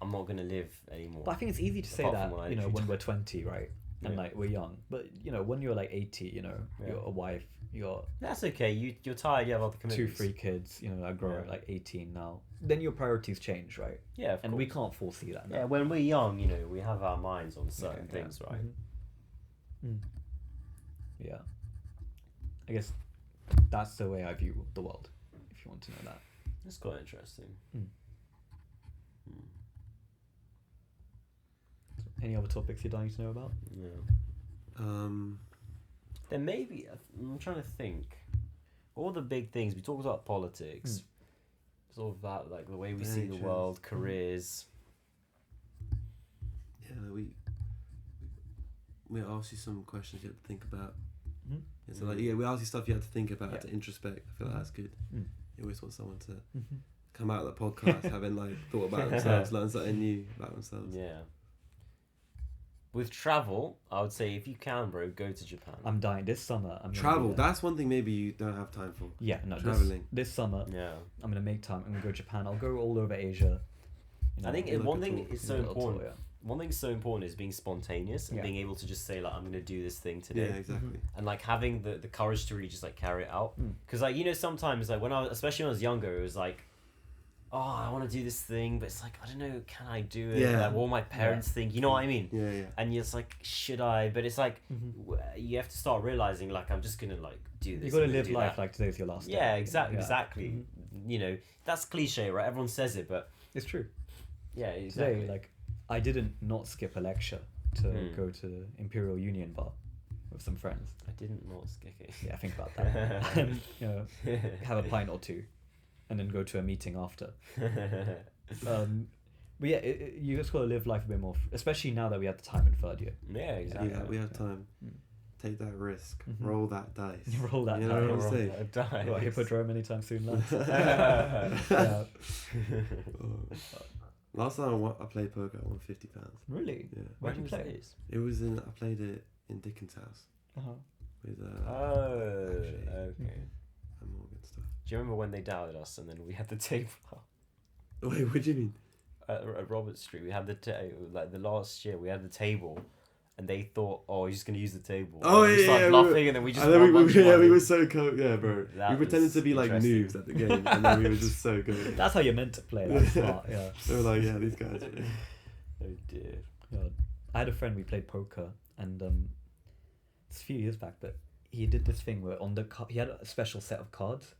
A: I'm not gonna live anymore.
C: But I think it's easy to say
A: Apart
C: that,
A: from when I
C: when
A: literally
C: we're 20, right? And
A: Yeah.
C: like we're young. But when you're like 80,
A: Yeah.
C: you're a wife, you're
A: That's okay. You're tired. You have other commitments.
C: 2-3 kids, I grow
A: Yeah.
C: at like 18 now. Then your priorities change, right?
A: Yeah, of
C: And
A: course.
C: we can't foresee that now.
A: Yeah, when we're young, we have our minds on certain
C: Yeah,
A: things, right?
C: Yeah. I guess that's the way I view the world, if you want to know that.
A: That's quite interesting.
C: Any other topics you're dying to know about?
A: Yeah.
B: Um,
A: Then maybe I'm trying to think. All the big things we talked about politics, sort of about like the way we see the
B: Very true.
A: world, careers.
B: yeah, we asked you some questions you had to think about.
C: Mhm.
B: Yeah, so like we asked you stuff you had to think about,
C: Yeah.
B: to introspect. I feel like that's good.
C: Mm.
B: You always want someone to come out of the podcast having like thought about themselves, learn something new about themselves.
A: Yeah. With travel, I would say if you can, bro, go to Japan.
C: I'm dying this summer. I'm gonna
B: Travel,
C: be there.
B: that's one thing maybe you don't have time for.
C: Yeah, no.
B: Traveling.
C: This summer,
A: Yeah.
C: I'm gonna make time. I'm gonna go to Japan. I'll go all over Asia.
A: I think
B: like
A: one
B: a
A: thing
B: tour.
A: is so
C: a little tour,
A: important. One thing so important is being spontaneous and
C: Yeah.
A: being able to just say like I'm gonna do this thing
B: Yeah,
A: today,
B: exactly.
A: and like having the courage to really just like carry it out.
C: Mm.
A: Because like sometimes like especially when I was younger, it was like, oh, I want to do this thing, but it's like I don't know, can I do it?
B: Yeah.
A: Like, what will my parents think? You know what I mean?
B: Yeah, yeah.
A: And it's like, should I? But it's like
C: Mhm.
A: you have to start realizing like I'm just gonna like do this.
C: You gotta
A: I'm gonna
C: live
A: do
C: life
A: that.
C: like today's your last day.
A: Yeah, exactly,
C: Yeah.
A: exactly.
C: Mhm.
A: That's cliche, right? Everyone says it, but
C: It's true.
A: yeah, exactly.
C: Today, like I didn't not skip a lecture to go to Imperial Union Bar with some friends.
A: I didn't not skip it.
C: Yeah, think about that. And, you know, have a pint or two, and then go to a meeting after. But yeah, you just gotta live life a bit more, especially now that we have the time in third year.
A: Yeah, exactly.
B: Yeah, we have time. Take that risk. Roll that dice.
C: Roll that
B: You
C: dice.
B: know what I'm saying?
C: What, Hippodrome anytime soon, lads?
A: Yeah.
B: Last time I played poker, I won £50.
C: Really?
B: Yeah.
C: Where did you
A: was
C: play?
A: this?
B: It was I played it in Dickens' house
C: Uh-huh.
B: with
A: Okay.
B: and Morgan stuff.
A: Do you remember when they doubted us and then we had the table up?
B: Wait, what do you mean?
A: At Robert Street, we had like the last year we had the table, and they thought, oh, he's just gonna use the table.
B: Oh,
A: and we
B: yeah,
A: started
B: yeah,
A: laughing, and then we just.
B: And then
A: won
B: we
A: money.
B: were so cool. Yeah, bro.
A: That
B: We pretended
A: was
B: to be like
A: interesting.
B: noobs at the game, and then we were just so good.
C: That's how you're meant to play. That's smart. Yeah.
B: They were like, yeah, these guys.
A: Oh dear.
C: Yeah. I had a friend, we played poker, and it's a few years back, but he did this thing where he had a special set of cards,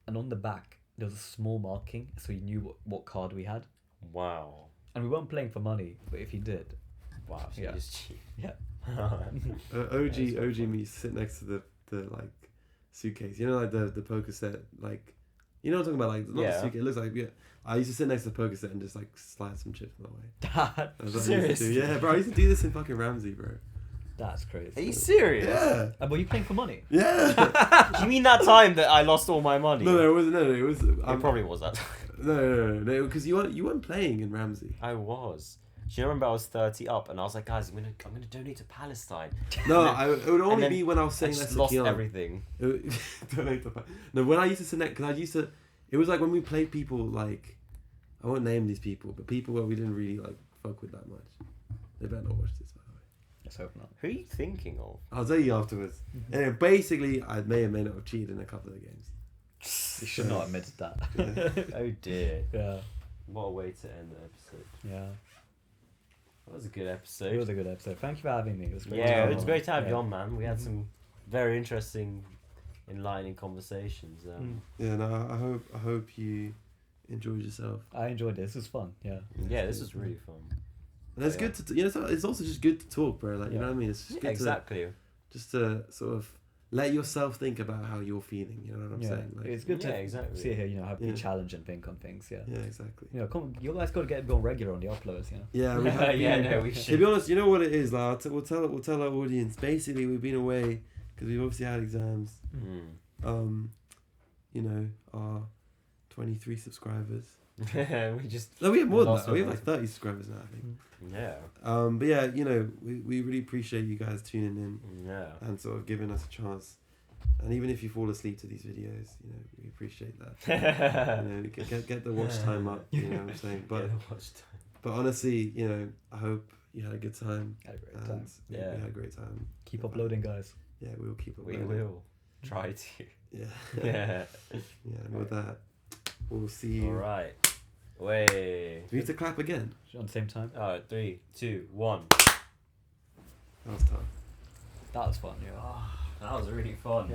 C: and on the back there was a small marking, so he knew what card we had.
A: Wow.
C: And we weren't playing for money, but if he did,
A: Wow. So
C: Yeah.
A: you just cheat.
C: yeah.
B: OG me sit next to the like suitcase. You know, like the poker set, like you know what I'm talking about, like not the suitcase. It looks like I used to sit next to the poker set and just like slide some chips my way.
C: That,
B: That's what I used to do. Yeah, bro. I used to do this in fucking Ramsey, bro.
C: that's crazy.
A: Are you serious?
B: Yeah.
C: Were you playing for money?
B: Yeah.
A: You mean that time that I lost all my money?
B: No, it wasn't. No, it was.
A: It probably was that time.
B: No, because you weren't playing in Ramsey.
A: I was. Do you remember I was 30 up and I was like, guys, I'm gonna donate to Palestine.
B: No,
A: And
B: it would only
A: then
B: be when I was
A: I
B: saying
A: just
B: that's
A: lost everything.
B: Donate to No, when I used to sit next, because I used to. It was like when we played people like, I won't name these people, but people where we didn't really like fuck with that much. They better not watch this, by the way.
C: Let's hope not.
A: Who are you thinking of?
B: I'll tell you afterwards. Anyway, basically, I may or may not have cheated in a couple of the games.
C: You should not have admitted that.
B: Yeah.
A: Oh dear.
C: Yeah.
A: What a way to end the episode.
C: Yeah.
A: That was a good
C: It
A: episode.
C: was a good episode. Thank you for having me. It was great.
A: Yeah,
C: to
A: it's great to have
C: yeah.
A: you on, man. We had some very interesting, enlightening conversations.
B: Yeah, no, I hope you enjoyed yourself.
C: I enjoyed this. It was fun. Yeah.
A: Yeah, this was really fun.
B: And it's good to, it's also just good to talk, bro. Like, you
C: Yeah.
B: know what I mean? It's just good
A: Exactly.
B: to sort of let yourself think about how you're feeling. You know what I'm
C: Yeah.
B: saying? Like,
C: It's good
A: Yeah,
C: to
A: exactly.
C: see here, you know, have
B: Yeah.
C: be challenged and think on things. Yeah.
B: yeah, exactly.
C: You know, you guys got to get on regular on the uploads. You know.
B: Yeah, we have
A: Yeah,
B: been-
A: no, we
B: To
A: should.
B: be honest, you know what it is, like, we'll tell our audience. Basically, we've been away because we've obviously had exams. You know, our 23 subscribers.
A: We just.
B: No, we have more than
A: Lost
B: that. We have
A: one.
B: like 30 subscribers now, I think.
A: Yeah.
B: But yeah, you know, we really appreciate you guys tuning in
A: Yeah.
B: and sort of giving us a chance. And even if you fall asleep to these videos, you know, we appreciate that. You know, get the watch time up. You know what I'm saying? But
A: Yeah, the watch time.
B: but honestly, you know, I hope you had a good time.
C: Had a great
B: And
C: time.
A: Yeah.
B: we had a great time.
C: Keep uploading, guys.
B: Yeah, we'll keep
A: We
B: uploading.
A: will try to.
B: Yeah.
A: Yeah.
B: Yeah, and with that, we'll see you.
A: All right. Way.
B: Do we have to clap again?
C: On the same time.
A: 3, 2, 1.
B: That was tough.
C: That was fun. Yeah.
A: That was really fun.
C: Yeah.